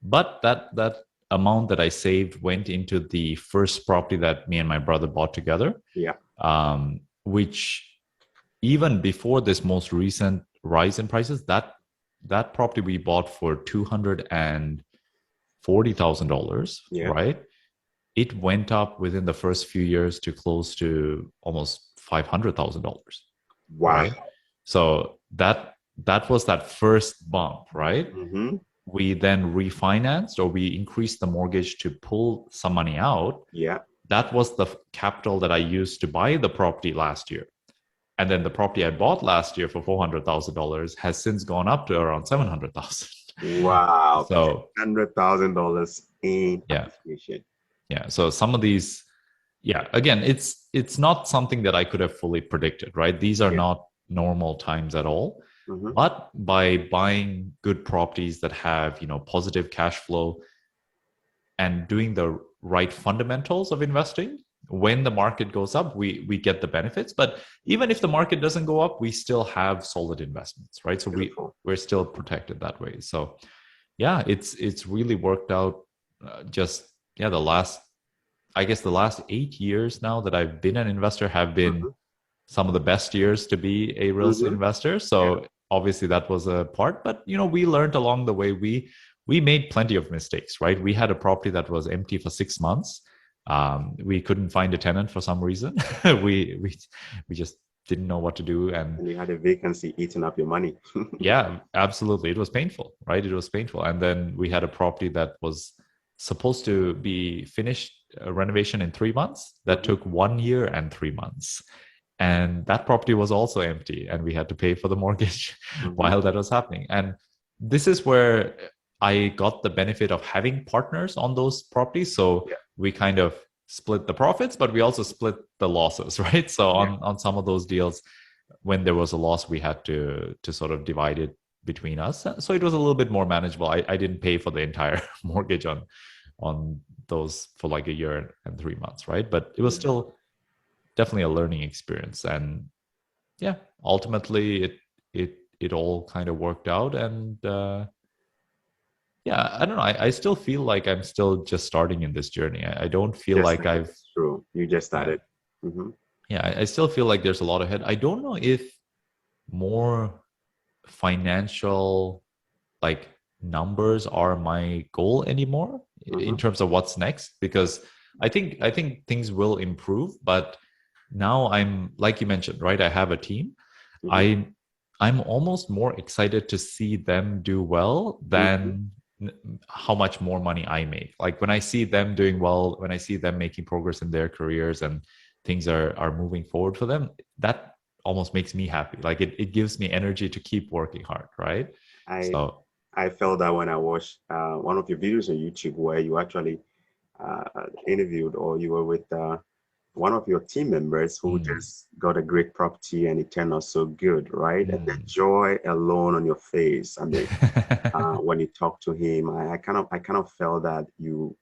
but that amount that I saved went into the first property that me and my brother bought together, Yeah, which even before this most recent rise in prices, that property we bought for $240,000, yeah. right? It went up within the first few years to close to almost $500,000, Wow. right? So that was that first bump, right? Mm-hmm. We then refinanced or we increased the mortgage to pull some money out. Yeah. That was the capital that I used to buy the property last year. And then the property I bought last year for $400,000 has since gone up to around 700,000. Wow. So $100,000 in yeah, appreciation. yeah. So some of these, yeah, again, it's not something that I could have fully predicted, right? These are Yeah. not normal times at all. Mm-hmm. But by buying good properties that have, positive cash flow and doing the right fundamentals of investing, when the market goes up, we get the benefits. But even if the market doesn't go up, we still have solid investments, right? So Beautiful. we're still protected that way. So yeah, it's really worked out. Just yeah, the last 8 years now that I've been an investor have been Mm-hmm. some of the best years to be a real estate Mm-hmm. investor. Yeah. So obviously that was a part, but we learned along the way. We made plenty of mistakes, right? We had a property that was empty for 6 months. We couldn't find a tenant for some reason. We just didn't know what to do, and And you had a vacancy eating up your money. yeah, absolutely. It was painful, right? It was painful. And then we had a property that was supposed to be finished renovation in 3 months. That Mm-hmm. took 1 year and 3 months. And that property was also empty, and we had to pay for the mortgage Mm-hmm. while that was happening. And this is where I got the benefit of having partners on those properties. So Yeah. we kind of split the profits, but we also split the losses, right? So Yeah. on some of those deals, when there was a loss, we had to sort of divide it between us. So it was a little bit more manageable. I didn't pay for the entire mortgage on those for like a year and 3 months, right? But it was Yeah. still definitely a learning experience. And yeah, ultimately it all kind of worked out. And yeah, I don't know. I still feel like I'm still just starting in this journey. I don't feel Just like started. I've It's true. You just yeah, started. Mm-hmm. yeah. I still feel like there's a lot ahead. I don't know if more financial like numbers are my goal anymore in Mm-hmm. terms of what's next, because I think things will improve. But now I'm, like you mentioned, right, I have a team. Mm-hmm. I'm almost more excited to see them do well Mm-hmm. than how much more money I make. Like when I see them doing well, when I see them making progress in their careers and things are moving forward for them, that almost makes me happy. Like it gives me energy to keep working hard, right? I So I felt that when I watched one of your videos on YouTube where you actually interviewed or you were with one of your team members who mm, just got a great property and it turned out so good, right? And the mm. joy alone on your face. I mean, when you talk to him, I kind of felt that you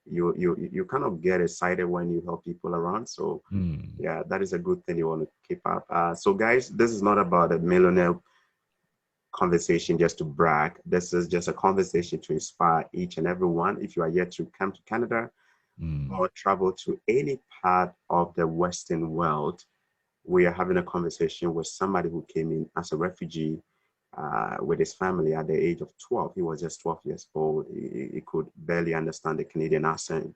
kind of get excited when you help people around. So Mm. yeah, that is a good thing you want to keep up. So guys, this is not about a millionaire conversation just to brag. This is just a conversation to inspire each and every one. If you are yet to come to Canada Mm, or travel to any part of the Western world, we are having a conversation with somebody who came in as a refugee with his family at the age of 12. He was just 12 years old. He could barely understand the Canadian accent.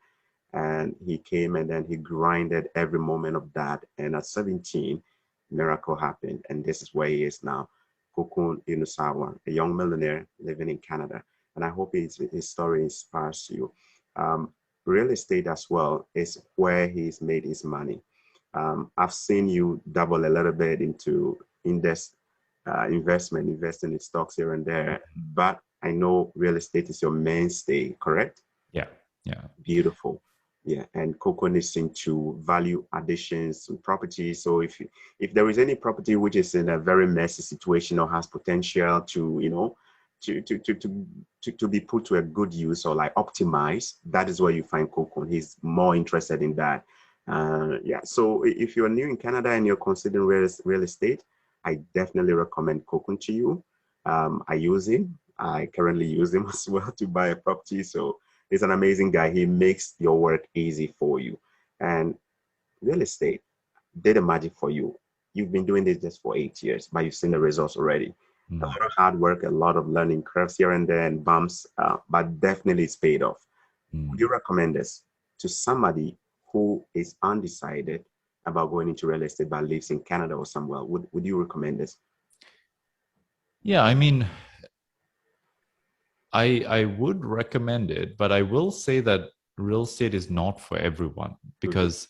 And he came and then he grinded every moment of that. And at 17, miracle happened. And this is where he is now. Kokun Inusawa, a young millionaire living in Canada. And I hope his story inspires you. Real estate as well is where he's made his money. I've seen you double a little bit into index investing in stocks here and there, but I know real estate is your mainstay, correct? yeah, yeah. Beautiful. Yeah, and Coco is into value additions and property. So if there is any property which is in a very messy situation or has potential to, to be put to a good use or like optimize, that is where you find Coco. He's more interested in that. Yeah, so if you're new in Canada and you're considering real estate, I definitely recommend Coco to you. I use him. I currently use him as well to buy a property. So he's an amazing guy. He makes your work easy for you. And real estate did a magic for you. You've been doing this just for 8 years, but you've seen the results already. A Mm. lot of hard work, a lot of learning curves here and there and bumps, but definitely it's paid off. Would Mm. you recommend this to somebody who is undecided about going into real estate but lives in Canada or somewhere? Would you recommend this? Yeah, I mean, I would recommend it, but I will say that real estate is not for everyone Mm-hmm, because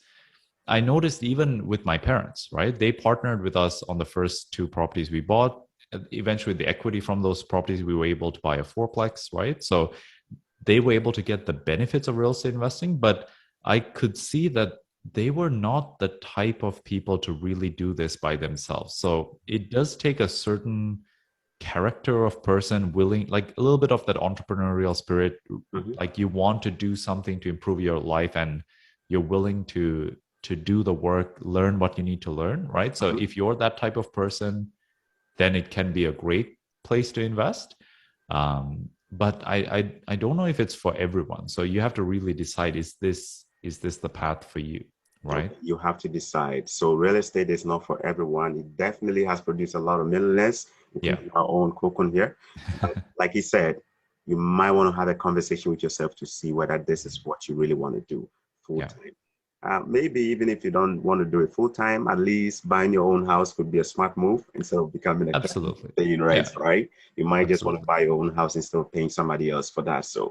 I noticed even with my parents, right? They partnered with us on the first two properties we bought. Eventually, the equity from those properties, we were able to buy a fourplex, right? So they were able to get the benefits of real estate investing, but I could see that they were not the type of people to really do this by themselves. So it does take a certain character of person willing, like a little bit of that entrepreneurial spirit, mm-hmm, like you want to do something to improve your life and you're willing to do the work, learn what you need to learn, right? So mm-hmm. if you're that type of person, then it can be a great place to invest. But I don't know if it's for everyone. So you have to really decide, is this the path for you, right? Okay, you have to decide. So real estate is not for everyone. It definitely has produced a lot of millionaires, Yeah. including our own Kokun here. But like he said, you might want to have a conversation with yourself to see whether this is what you really want to do full Yeah, time. Maybe even if you don't want to do it full time, at least buying your own house could be a smart move instead of becoming a tenant absolutely. paying Yeah, rent, right? You might just want to absolutely. buy your own house instead of paying somebody else for that. So,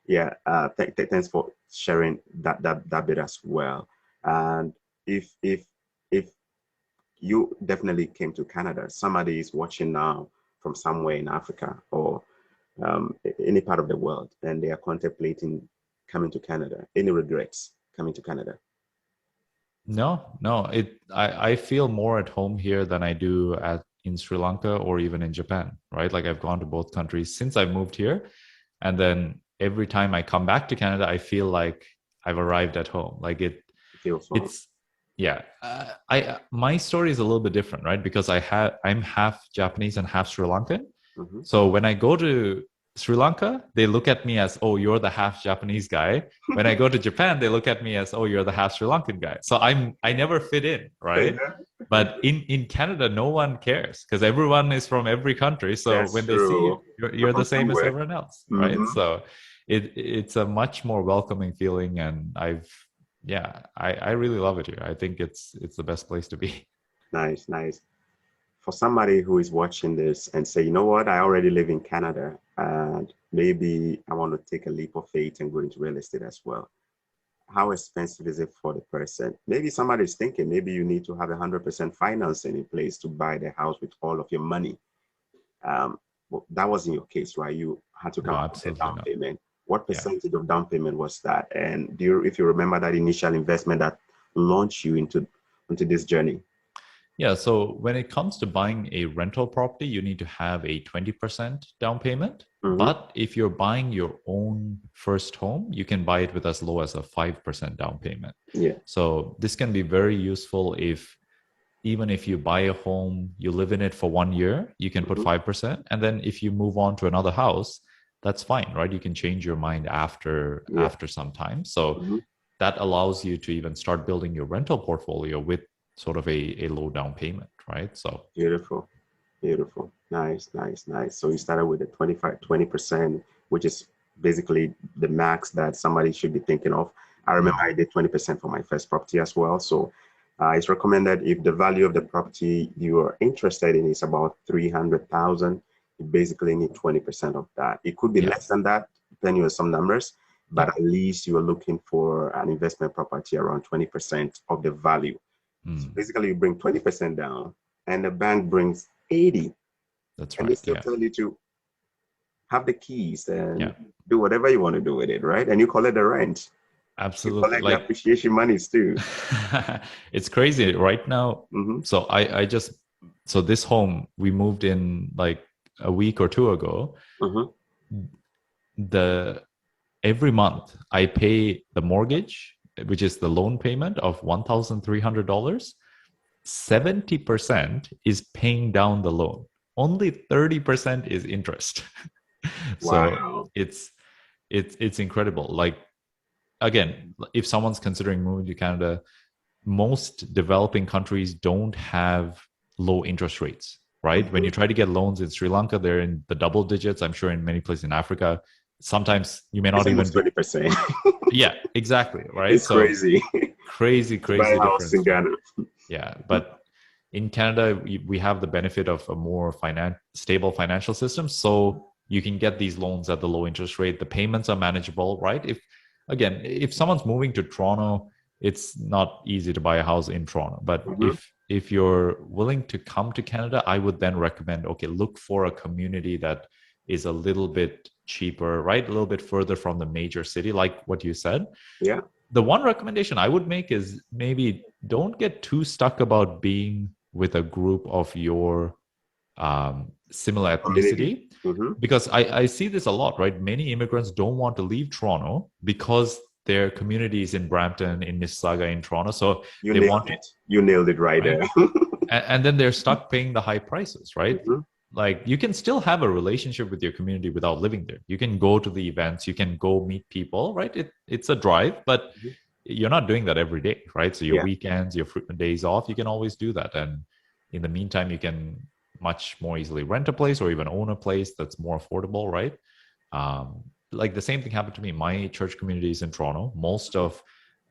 yeah, thanks for sharing that bit as well. And if you definitely came to Canada, somebody is watching now from somewhere in Africa or any part of the world, and they are contemplating coming to Canada. Any regrets coming to Canada? No, no. I feel more at home here than I do at in Sri Lanka or even in Japan, right? Like I've gone to both countries since I moved here. And then every time I come back to Canada, I feel like I've arrived at home. Like Feels home. it's yeah. I my story is a little bit different, right? Because I'm half Japanese and half Sri Lankan. Mm-hmm. So when I go to Sri Lanka, they look at me as, oh, you're the half Japanese guy. When I go to Japan, they look at me as, oh, you're the half Sri Lankan guy. So I never fit in, right? Yeah, But in Canada, no one cares because everyone is from every country. So that's when they see you, true. You're you're from the same as somewhere. everyone else, right? Mm-hmm. So it's a much more welcoming feeling, and I really love it here. I think it's the best place to be. Nice, nice. For somebody who is watching this and say, you know what, I already live in Canada and maybe I want to take a leap of faith and go into real estate as well. How expensive is it for the person? Maybe somebody's thinking maybe you need to have 100% financing in place to buy the house with all of your money. But that wasn't your case, right? You had to No, come up with a absolutely down not. payment. What Yeah. percentage of down payment was that? And if you remember that initial investment that launched you into this journey? Yeah, so when it comes to buying a rental property, you need to have a 20% down payment. Mm-hmm. But if you're buying your own first home, you can buy it with as low as a 5% down payment. Yeah. So this can be very useful if even if you buy a home, you live in it for 1 year, you can put Mm-hmm. 5%. And then if you move on to another house, that's fine, right? You can change your mind Yeah. after some time. So Mm-hmm. that allows you to even start building your rental portfolio with sort of a low down payment, right? So Beautiful. Beautiful. Nice, nice, nice. So you started with the 20%, which is basically the max that somebody should be thinking of. I remember mm, I did 20% for my first property as well. So it's recommended if the value of the property you are interested in is about 300,000, you basically need 20% of that. It could be yeah, less than that, depending on some numbers, but yeah. at least you are looking for an investment property around 20% of the value. So Mm, basically, you bring 20% down, and the bank brings 80, that's and they right. still Yeah, tell you to have the keys yeah. and do whatever you want to do with it, right? And you collect the rent, you Absolutely. collect the Like appreciation monies too. it's crazy right now. Mm-hmm. So I just so this home we moved in like a week or two ago. Mm-hmm. The every month I pay the mortgage, which is the loan payment of $1,300. 70% is paying down the loan. Only 30% is interest. So Wow. it's incredible. Like again, if someone's considering moving to Canada, most developing countries don't have low interest rates, right? When Mm-hmm. you try to get loans in Sri Lanka, they're in the double digits. I'm sure in many places in Africa, sometimes you may It's not even almost be. 20%. Yeah, exactly, right? It's So crazy crazy, to buy a crazy house difference in from Ghana. yeah. But in Canada, we have the benefit of a more stable financial system, so you can get these loans at the low interest rate. The payments are manageable, right? If someone's moving to Toronto, it's not easy to buy a house in Toronto. But Mm-hmm. if you're willing to come to Canada, I would then recommend okay, look for a community that is a little bit cheaper, right? A little bit further from the major city, like what you said. Yeah. The one recommendation I would make is maybe don't get too stuck about being with a group of your similar Community. ethnicity, Mm-hmm. because I see this a lot, right? Many immigrants don't want to leave Toronto because their community is in Brampton, in Mississauga, in Toronto, so You they nailed want to, it. You nailed it right right? there. And then they're stuck paying the high prices, right? Mm-hmm. Like you can still have a relationship with your community without living there. You can go to the events, you can go meet people, right? It's a drive, but Mm-hmm. you're not doing that every day, right? So your Yeah. weekends, your days off, you can always do that. And in the meantime, you can much more easily rent a place or even own a place that's more affordable, right? Like the same thing happened to me. My church community is in Toronto. Most of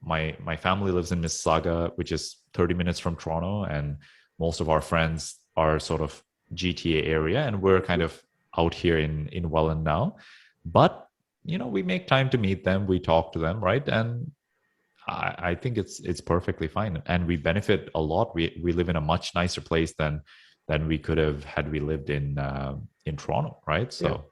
my family lives in Mississauga, which is 30 minutes from Toronto, and most of our friends are sort of GTA area, and we're kind of out here in Welland now. But we make time to meet them, we talk to them, right? And I think it's perfectly fine, and we benefit a lot. We live in a much nicer place than we could have had we lived in Toronto, right? Yeah. So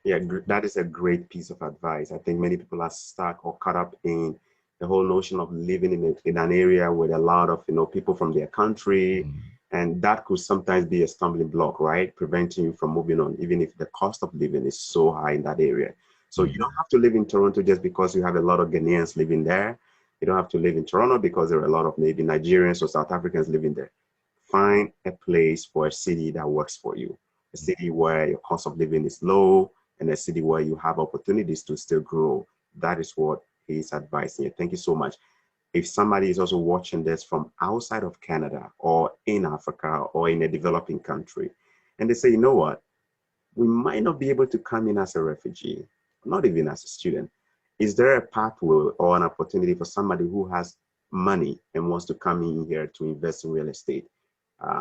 Yeah, that is a great piece of advice. I think many people are stuck or caught up in the whole notion of living in an area with a lot of people from their country, mm, and that could sometimes be a stumbling block, right? Preventing you from moving on, even if the cost of living is so high in that area. So you don't mm, have to live in Toronto just because you have a lot of Ghanaians living there. You don't have to live in Toronto because there are a lot of maybe Nigerians or South Africans living there. Find a place for a city that works for you, a mm. city where your cost of living is low, and a city where you have opportunities to still grow. That is what he's advising you. Thank you so much. If somebody is also watching this from outside of Canada or in Africa or in a developing country, and they say, you know what, we might not be able to come in as a refugee, not even as a student. Is there a pathway or an opportunity for somebody who has money and wants to come in here to invest in real estate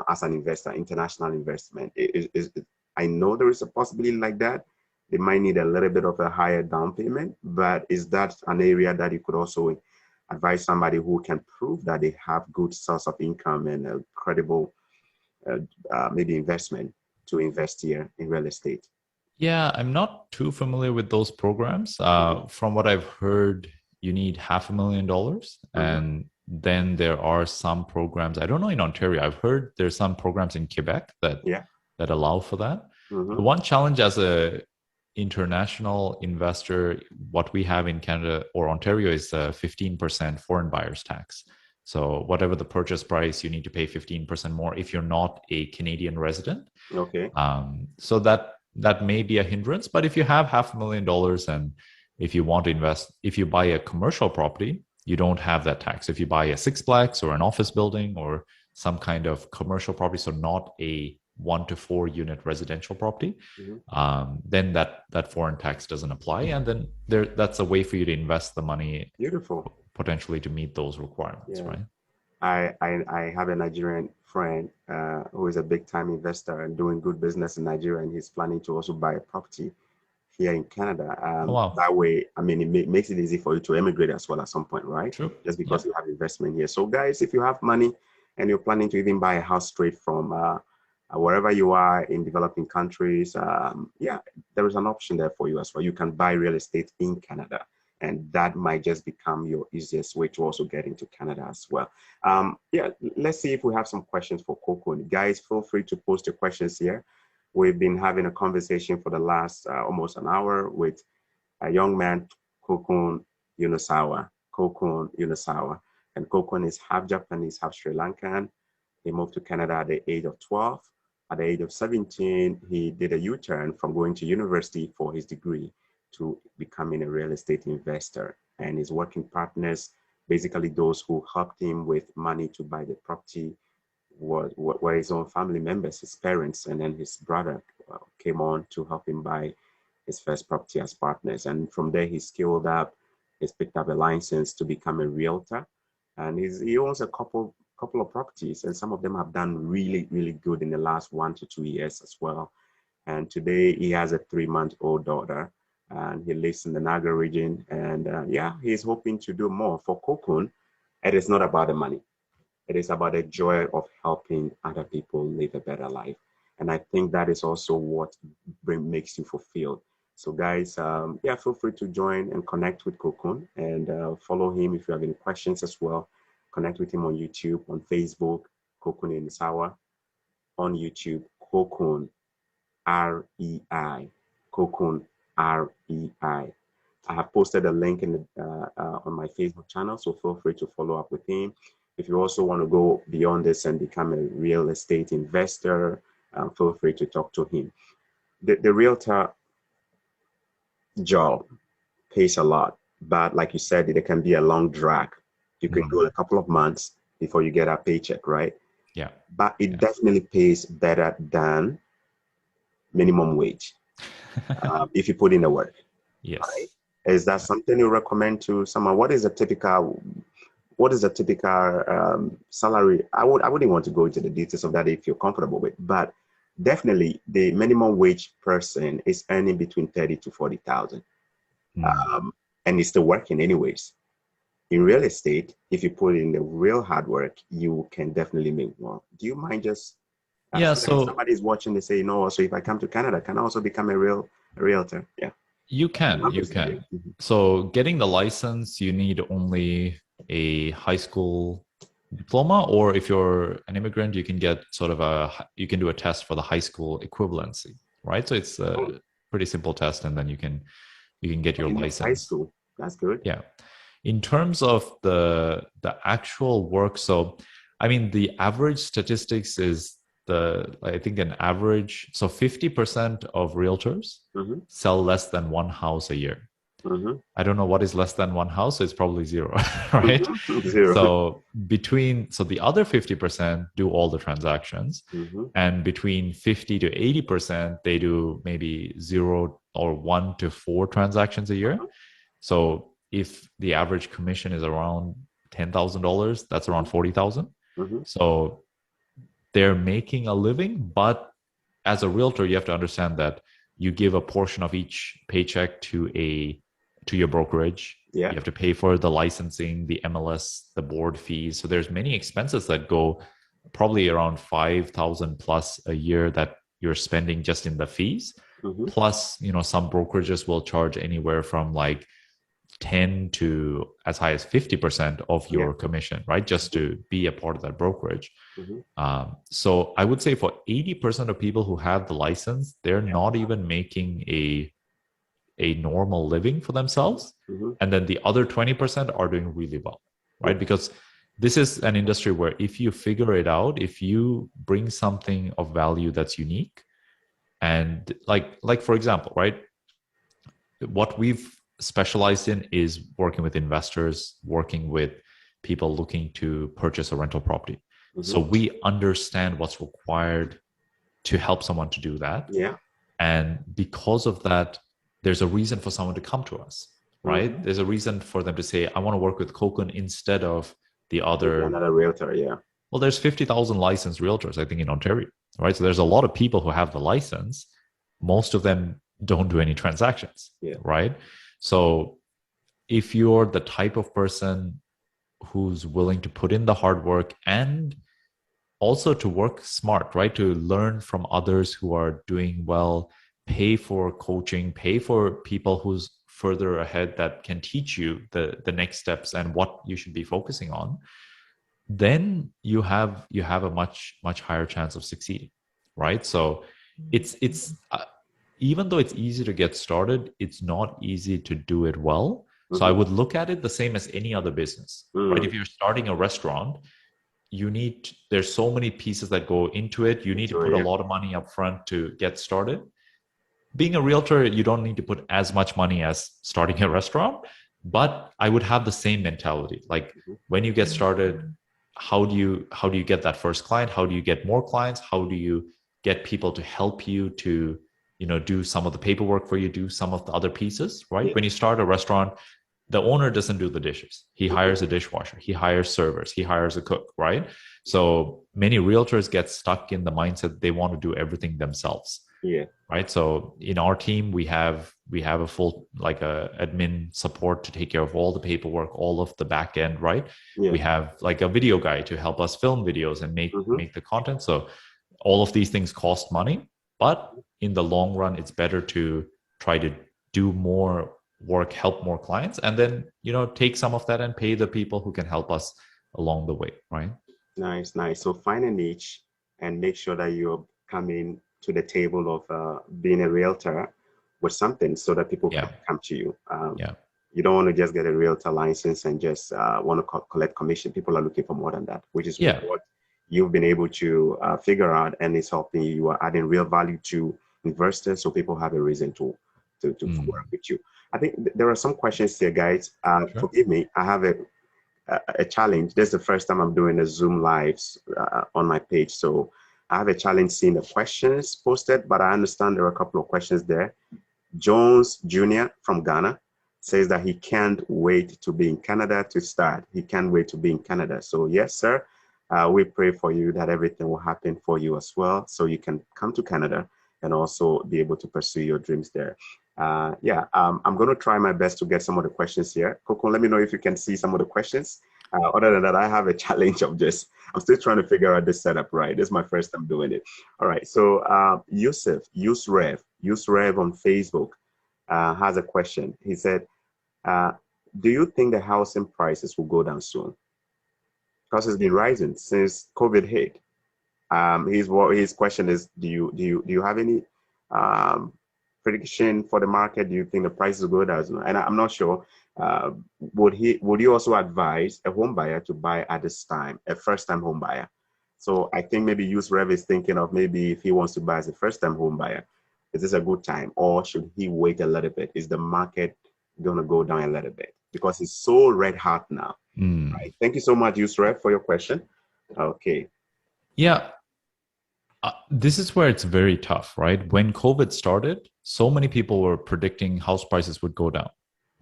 as an investor, international investment? I know there is a possibility like that. They might need a little bit of a higher down payment, but is that an area that you could also advise somebody who can prove that they have good source of income and a credible uh, maybe investment to invest here in real estate? Yeah, I'm not too familiar with those programs. Mhm. From what I've heard, you need $500,000, Mhm. and then there are some programs. I don't know in Ontario. I've heard there's some programs in Quebec Yeah. that allow for that. The Mhm. one challenge as a international investor, what we have in Canada or Ontario is a 15% foreign buyers tax. So whatever the purchase price, you need to pay 15% more if you're not a Canadian resident. Okay. So that may be a hindrance. But if you have $500,000 and if you want to invest, if you buy a commercial property, you don't have that tax. If you buy a sixplex or an office building or some kind of commercial property, so not a 1 to 4 unit residential property, then that foreign tax doesn't apply, and then that's a way for you to invest the money Beautiful. potentially to meet those requirements, Yeah. right? I have a Nigerian friend who is a big time investor and doing good business in Nigeria, and he's planning to also buy a property here in Canada. Oh wow, That way, I mean, it makes it easy for you to emigrate as well at some point, right? true. Just because Yep. you have investment here. So, guys, if you have money and you're planning to even buy a house straight from wherever you are in developing countries, yeah, there is an option there for you as well. You can buy real estate in Canada, and that might just become your easiest way to also get into Canada as well. Yeah, let's see if we have some questions for Coco. Guys, feel free to post your questions here. We've been having a conversation for the last almost an hour with a young man, Kokon Yunusawa. Kokon Yunusawa. And Kokon is half Japanese, half Sri Lankan. He moved to Canada at the age of 12. At the age of 17, he did a U-turn from going to university for his degree to becoming a real estate investor. And his working partners, basically those who helped him with money to buy the property, were his own family members, his parents, and then his brother came on to help him buy his first property as partners. And from there, he skilled up. He's picked up a license to become a realtor, and he owns a couple of properties, and some of them have done really, really good in the last 1 to 2 years as well. And today, he has a 3-month-old daughter, and he lives in the Naga region. And yeah, he's hoping to do more for Kokun. It is not about the money. It is about the joy of helping other people live a better life. And I think that is also what makes you fulfilled. So guys, yeah, feel free to join and connect with Kokun and follow him if you have any questions as well. Connect with him on YouTube, on Facebook, Kokun in Sawa, on YouTube, Kokun, REI, Kokun, REI. I have posted a link in on my Facebook channel, so feel free to follow up with him. If you also want to go beyond this and become a real estate investor, feel free to talk to him. The realtor job pays a lot, but like you said, it can be a long drag. You can go a couple of months before you get a paycheck, right? Yeah. But it Yeah. definitely pays better than minimum wage if you put in the work. Right? Yes. Is that something you recommend to someone? What is a typical salary? I wouldn't want to go into the details of that if you're comfortable with, but definitely the minimum wage person is earning between 30 to 40,000, and it's still working anyways. In real estate, if you put in the real hard work, you can definitely make more. Do you mind just Yeah. so that if So somebody's watching, they say, no, so if I come to Canada, can I also become a realtor? Yeah. you can, you Numbers there, can. yeah. So getting the license, you need only a high school diploma, or if you're an immigrant, you can get you can do a test for the high school equivalency, right? So it's Oh, a pretty simple test, and then you can get your you need high license. school. That's good. Yeah. In terms of the actual work, so I mean the average statistics is I think an average, so 50% of realtors Mm-hmm. sell less than one house a year. Mm-hmm. I don't know what is less than one house, so it's probably zero, right? Mm-hmm. Zero. So the other 50% do all the transactions, Mm-hmm. and between 50 to 80% they do maybe 0 or 1 to 4 transactions a year. So if the average commission is around $10,000, that's around 40,000. Mm-hmm. So they're making a living, but as a realtor, you have to understand that you give a portion of each paycheck to your brokerage. Yeah. You have to pay for the licensing, the MLS, the board fees. So there's many expenses that go probably around 5,000 plus a year that you're spending just in the fees. Mm-hmm. Plus, some brokerages will charge anywhere from like 10 to as high as 50% of Yeah. your commission, right? Just to be a part of that brokerage. Mm-hmm. So I would say for 80% of people who have the license, they're Yeah. not even making a normal living for themselves. Mm-hmm. And then the other 20% are doing really well, right? Because this is an industry where if you figure it out, if you bring something of value that's unique, and like for example, right, what we've specialized in is working with investors, working with people looking to purchase a rental property. So Mm-hmm. we understand what's required to help someone to do that. Yeah. And because of that, there's a reason for someone to come to us, right? Mm-hmm. There's a reason for them to say, I want to work with Kokun instead of the Maybe other. another realtor. Yeah. Well, there's 50,000 licensed realtors, I think, in Ontario, right? So there's a lot of people who have the license. Most of them don't do any transactions, Yeah. right? So if you're the type of person who's willing to put in the hard work and also to work smart, right? To learn from others who are doing well, pay for coaching, pay for people who's further ahead that can teach you the next steps and what you should be focusing on, then you have a much higher chance of succeeding, right? So it's even though it's easy to get started, it's not easy to do it well. So I Mm-hmm. would look at it the same as any other business, right? Mm. If you're starting a restaurant, there's so many pieces that go into it. You need to Into put it, a yeah. lot of money up front to get started. Being a realtor, you don't need to put as much money as starting a restaurant, but I would have the same mentality. Like Mm-hmm. when you get started, how do you get that first client? How do you get more clients? How do you get people to help you to do some of the paperwork for you, do some of the other pieces, right? Yeah. When you start a restaurant, the owner doesn't do the dishes. He Mm-hmm. hires a dishwasher, he hires servers, he hires a cook, right? So many realtors get stuck in the mindset they want to do everything themselves, Yeah. right? So in our team, we have a full like a admin support to take care of all the paperwork, all of the back end, right? Yeah. We have like a video guy to help us film videos and make Mm-hmm. make the content. So all of these things cost money, but in the long run, it's better to try to do more work, help more clients, and then take some of that and pay the people who can help us along the way, right? Nice, nice. So find a niche and make sure that you're coming to the table of being a realtor with something so that people can Yeah, come to you. yeah, You don't want to just get a realtor license and just want to collect commission. People are looking for more than that, which is yeah. what you've been able to figure out, and it's helping you. You are adding real value to investors, so people have a reason to Mm, work with you. I think there are some questions here, guys. sure. Forgive me, I have a challenge. This is the first time I'm doing a Zoom lives on my page, so I have a challenge seeing the questions posted. But I understand there are a couple of questions there. Jones Jr. from Ghana says that he can't wait to be in Canada to start. He can't wait to be in Canada. So yes, sir, we pray for you that everything will happen for you as well, so you can come to Canada and also be able to pursue your dreams there. I'm going to try my best to get some of the questions here. Coco, let me know if you can see some of the questions. Other than that, I have a challenge of just, I'm still trying to figure out this setup, right? This is my first time doing it. All right. So Yusrev on Facebook has a question. He said, uh, do you think the housing prices will go down soon? Because it's been rising since COVID hit. His question is, do you have any um, prediction for the market? Do you think the prices will go down? And I'm not sure. Would you also advise a home buyer to buy at this time, a first time home buyer? So I think maybe Rev is thinking of maybe if he wants to buy as a first time home buyer, is this a good time, or should he wait a little bit? Is the market going to go down a little bit because it's so red hot now? Mm. Right. Thank you so much, Rev, for your question. Okay. Yeah, this is where it's very tough, right? When COVID started, so many people were predicting house prices would go down.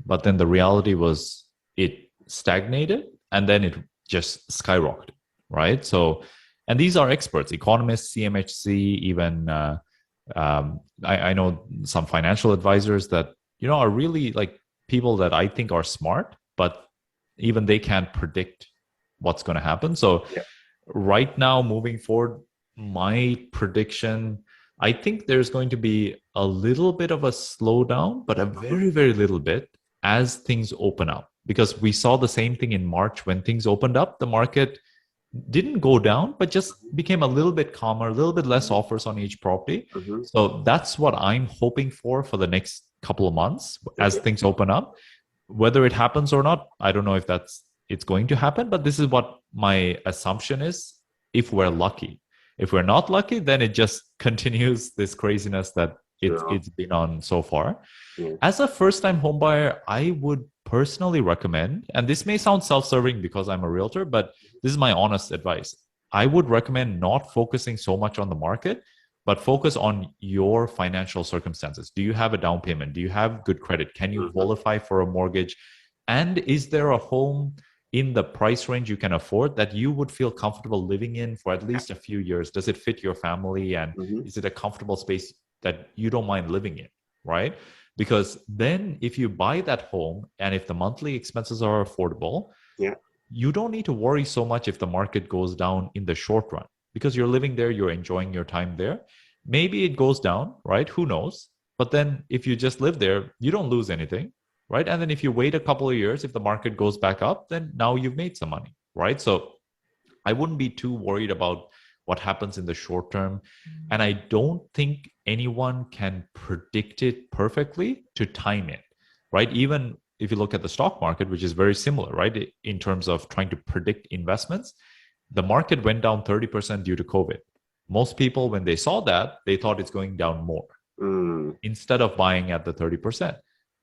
But then the reality was it stagnated and then it just skyrocketed, right? So, and these are experts, economists, CMHC, even I know some financial advisors that, are really like people that I think are smart, but even they can't predict what's going to happen. So, Yeah. right now, moving forward, my prediction, I think there's going to be a little bit of a slowdown, but a Mhm. very, very little bit as things open up. Because we saw the same thing in March when things opened up, the market didn't go down, but just became a little bit calmer, a little bit less offers on each property. Mhm. So that's what I'm hoping for the next couple of months as Okay. things open up. Whether it happens or not, I don't know if it's going to happen, but this is what my assumption is if we're lucky. If we're not lucky, then it just continues this craziness that Sure. it's been on so far. Yeah. As a first-time homebuyer, I would personally recommend, and this may sound self-serving because I'm a realtor, but this is my honest advice. I would recommend not focusing so much on the market, but focus on your financial circumstances. Do you have a down payment? Do you have good credit? Can you Mm-hmm. qualify for a mortgage? And is there a home in the price range you can afford that you would feel comfortable living in for at Yeah. least a few years? Does it fit your family? And Mm-hmm. is it a comfortable space that you don't mind living in? Right? Because then if you buy that home and if the monthly expenses are affordable, Yeah. you don't need to worry so much if the market goes down in the short run because you're living there, you're enjoying your time there. Maybe it goes down, right? Who knows? But then if you just live there, you don't lose anything, right? And then if you wait a couple of years, if the market goes back up, then now you've made some money, right? So I wouldn't be too worried about what happens in the short term. And I don't think anyone can predict it perfectly to time it, right? Even if you look at the stock market, which is very similar, right? In terms of trying to predict investments, the market went down 30% due to COVID. Most people, when they saw that, they thought it's going down more Mm. instead of buying at the 30%.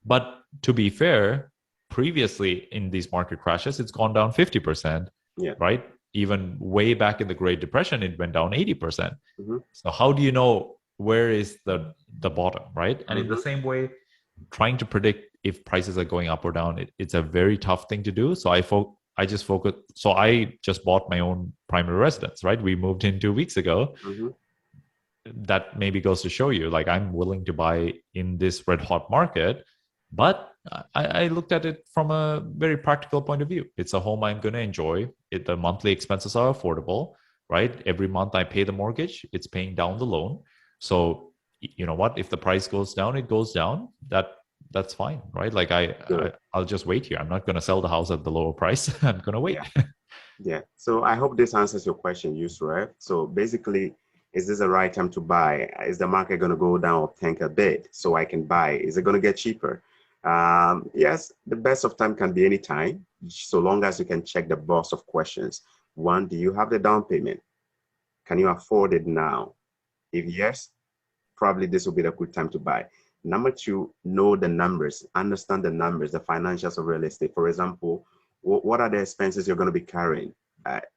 But to be fair, previously in these market crashes, it's gone down 50%, Yeah. right? Even way back in the Great Depression, it went down 80%. Mm-hmm. So how do you know where is the bottom, right? And in the Mm-hmm. same way, trying to predict if prices are going up or down, it's a very tough thing to do. So I just focus. So I just bought my own primary residence, right? We moved in 2 weeks ago. Mm-hmm. That maybe goes to show you, like, I'm willing to buy in this red hot market, but I looked at it from a very practical point of view. It's a home I'm going to enjoy. The monthly expenses are affordable, right? Every month I pay the mortgage, it's paying down the loan. So you know what? If the price goes down, it goes down. That's fine, right? Like Good. I'll just wait here. I'm not going to sell the house at the lower price. I'm going to Yeah. wait. Yeah. So I hope this answers your question, Yusuf. So basically, is this the right time to buy? Is the market going to go down or tank a bit so I can buy? Is it going to get cheaper? Yes, the best of time can be any time, so long as you can check the box of questions. One, do you have the down payment? Can you afford it now? If yes, probably this will be the good time to buy. Number two, know the numbers, understand the numbers, the financials of real estate. For example, what are the expenses you're going to be carrying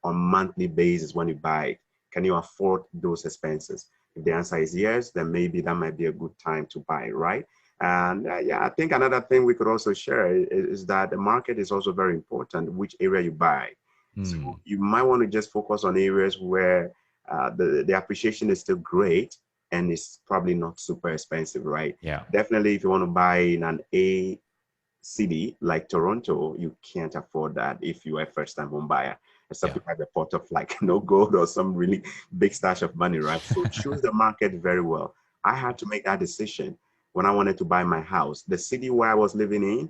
on monthly basis when you buy it? Can you afford those expenses? If the answer is yes, then maybe that might be a good time to buy, right? And yeah, I think another thing we could also share is that the market is also very important, which area you buy. So Hmm. you might want to just focus on areas where the appreciation is still great and it's probably not super expensive, right? Yeah. Definitely, if you want to buy in an A city like Toronto, you can't afford that if you are a first-time home buyer, except Yeah. you have a pot of like no gold or some really big stash of money, right? So choose the market very well. I had to make that decision when I wanted to buy my house. The city where I was living in,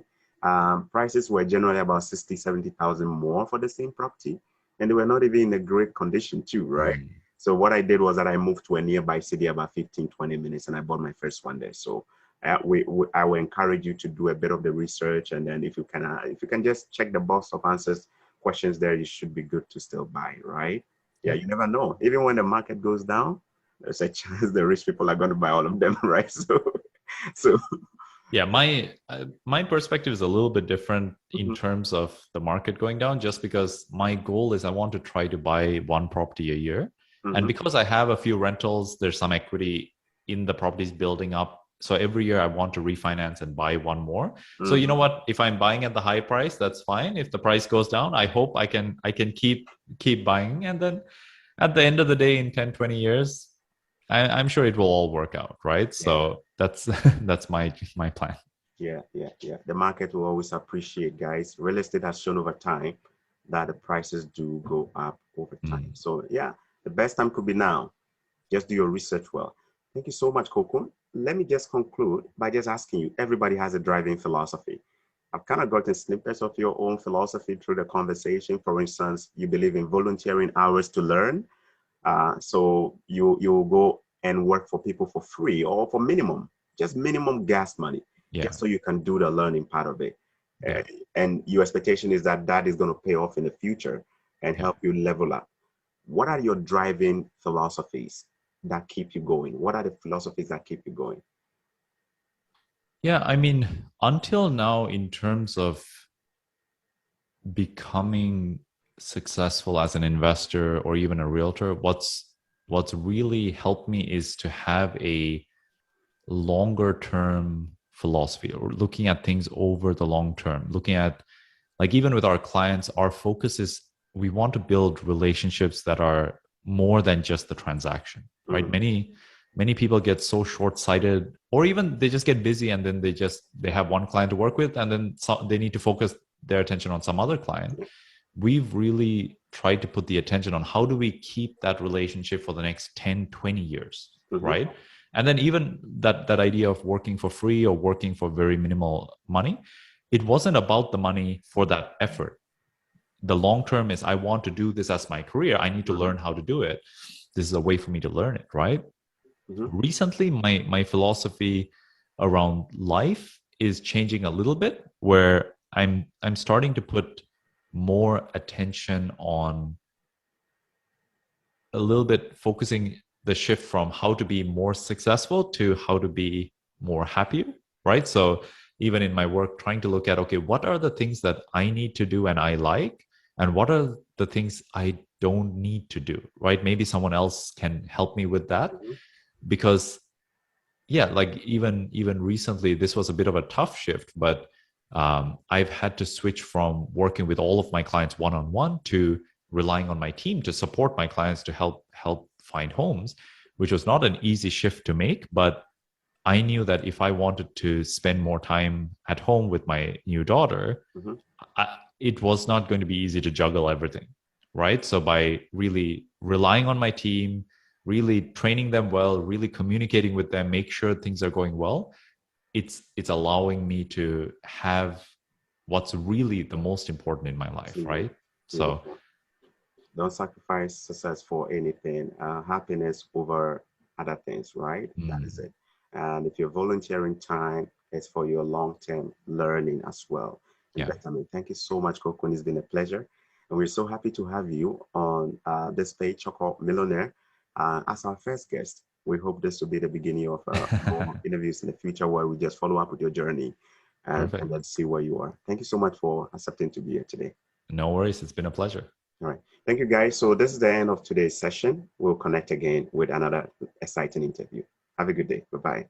prices were generally about 60, 70,000 more for the same property. And they were not even in a great condition too, right? Hmm. So what I did was that I moved to a nearby city about 15, 20 minutes and I bought my first one there. So I will encourage you to do a bit of the research, and then if you can just check the box of answers questions there, you should be good to still buy, right? Yeah, Yeah. you never know. Even when the market goes down, there's a chance the rich people are going to buy all of them, right? So Yeah, my perspective is a little bit different in mhm, terms of the market going down, just because my goal is I want to try to buy one property a year. And mhm, because I have a few rentals, there's some equity in the properties building up. So every year I want to refinance and buy one more. So you know mhm. what? If I'm buying at the high price, that's fine. If the price goes down, I hope I can keep buying. And then at the end of the day, in 10, 20 years, I'm sure it will all work out, right? Yeah, So that's that's my plan. yeah. The market will always appreciate, guys. Real estate has shown over time that the prices do go up over time. Mm. So yeah, the best time could be now. Just do your research well. Thank you so much, Coco. Let me just conclude by just asking you, everybody has a driving philosophy. I've kind of gotten snippets of your own philosophy through the conversation. For instance, you believe in volunteering hours to learn. So you go and work for people for free or for minimum, just minimum gas money, Yeah, just so you can do the learning part of it. yeah, And your expectation is that that is going to pay off in the future. and help you level up. What are your driving philosophies that keep you going? What are the philosophies that keep you going? Yeah, I mean, until now, in terms of becoming successful as an investor or even a realtor, what's really helped me is to have a longer term philosophy, or looking at things over the long term, looking at, like, even with our clients, our focus is we want to build relationships that are more than just the transaction, right? Mm-hmm. Many people get so short-sighted, or even they just get busy and then they have one client to work with, and then they need to focus their attention on some other client. We've really tried to put the attention on how do we keep that relationship for the next 10, 20 years, Mm-hmm. right? And then even that idea of working for free or working for very minimal money, it wasn't about the money for that effort. The long term is, I want to do this as my career, I need to Mm-hmm. learn how to do it. This is a way for me to learn it, right? Mm-hmm. Recently, my philosophy around life is changing a little bit, where I'm starting to put more attention on a little bit focusing the shift from how to be more successful to how to be more happier, right? So even in my work, trying to look at, okay, what are the things that I need to do and I like, and what are the things I don't need to do, right? Maybe someone else can help me with that. Mm-hmm. Because yeah, like even recently, this was a bit of a tough shift, but I've had to switch from working with all of my clients one on one to relying on my team to support my clients to help find homes, which was not an easy shift to make. But I knew that if I wanted to spend more time at home with my new daughter, Mm-hmm. it was not going to be easy to juggle everything, right? So by really relying on my team, really training them well, really communicating with them, make sure things are going well, it's allowing me to have what's really the most important in my life, Mm-hmm. right? So Beautiful. Don't sacrifice success for anything. Happiness over other things, right? That is mm, it. And if you're volunteering time, it's for your long-term learning as well. And yeah, Benjamin, thank you so much, Kokun. It's been a pleasure. And we're so happy to have you on this page called Millionaire as our first guest. We hope this will be the beginning of more interviews in the future where we just follow up with your journey and perfect. then see where you are. Thank you so much for accepting to be here today. No worries. It's been a pleasure. All right. Thank you, guys. So this is the end of today's session. We'll connect again with another exciting interview. Have a good day. Bye-bye.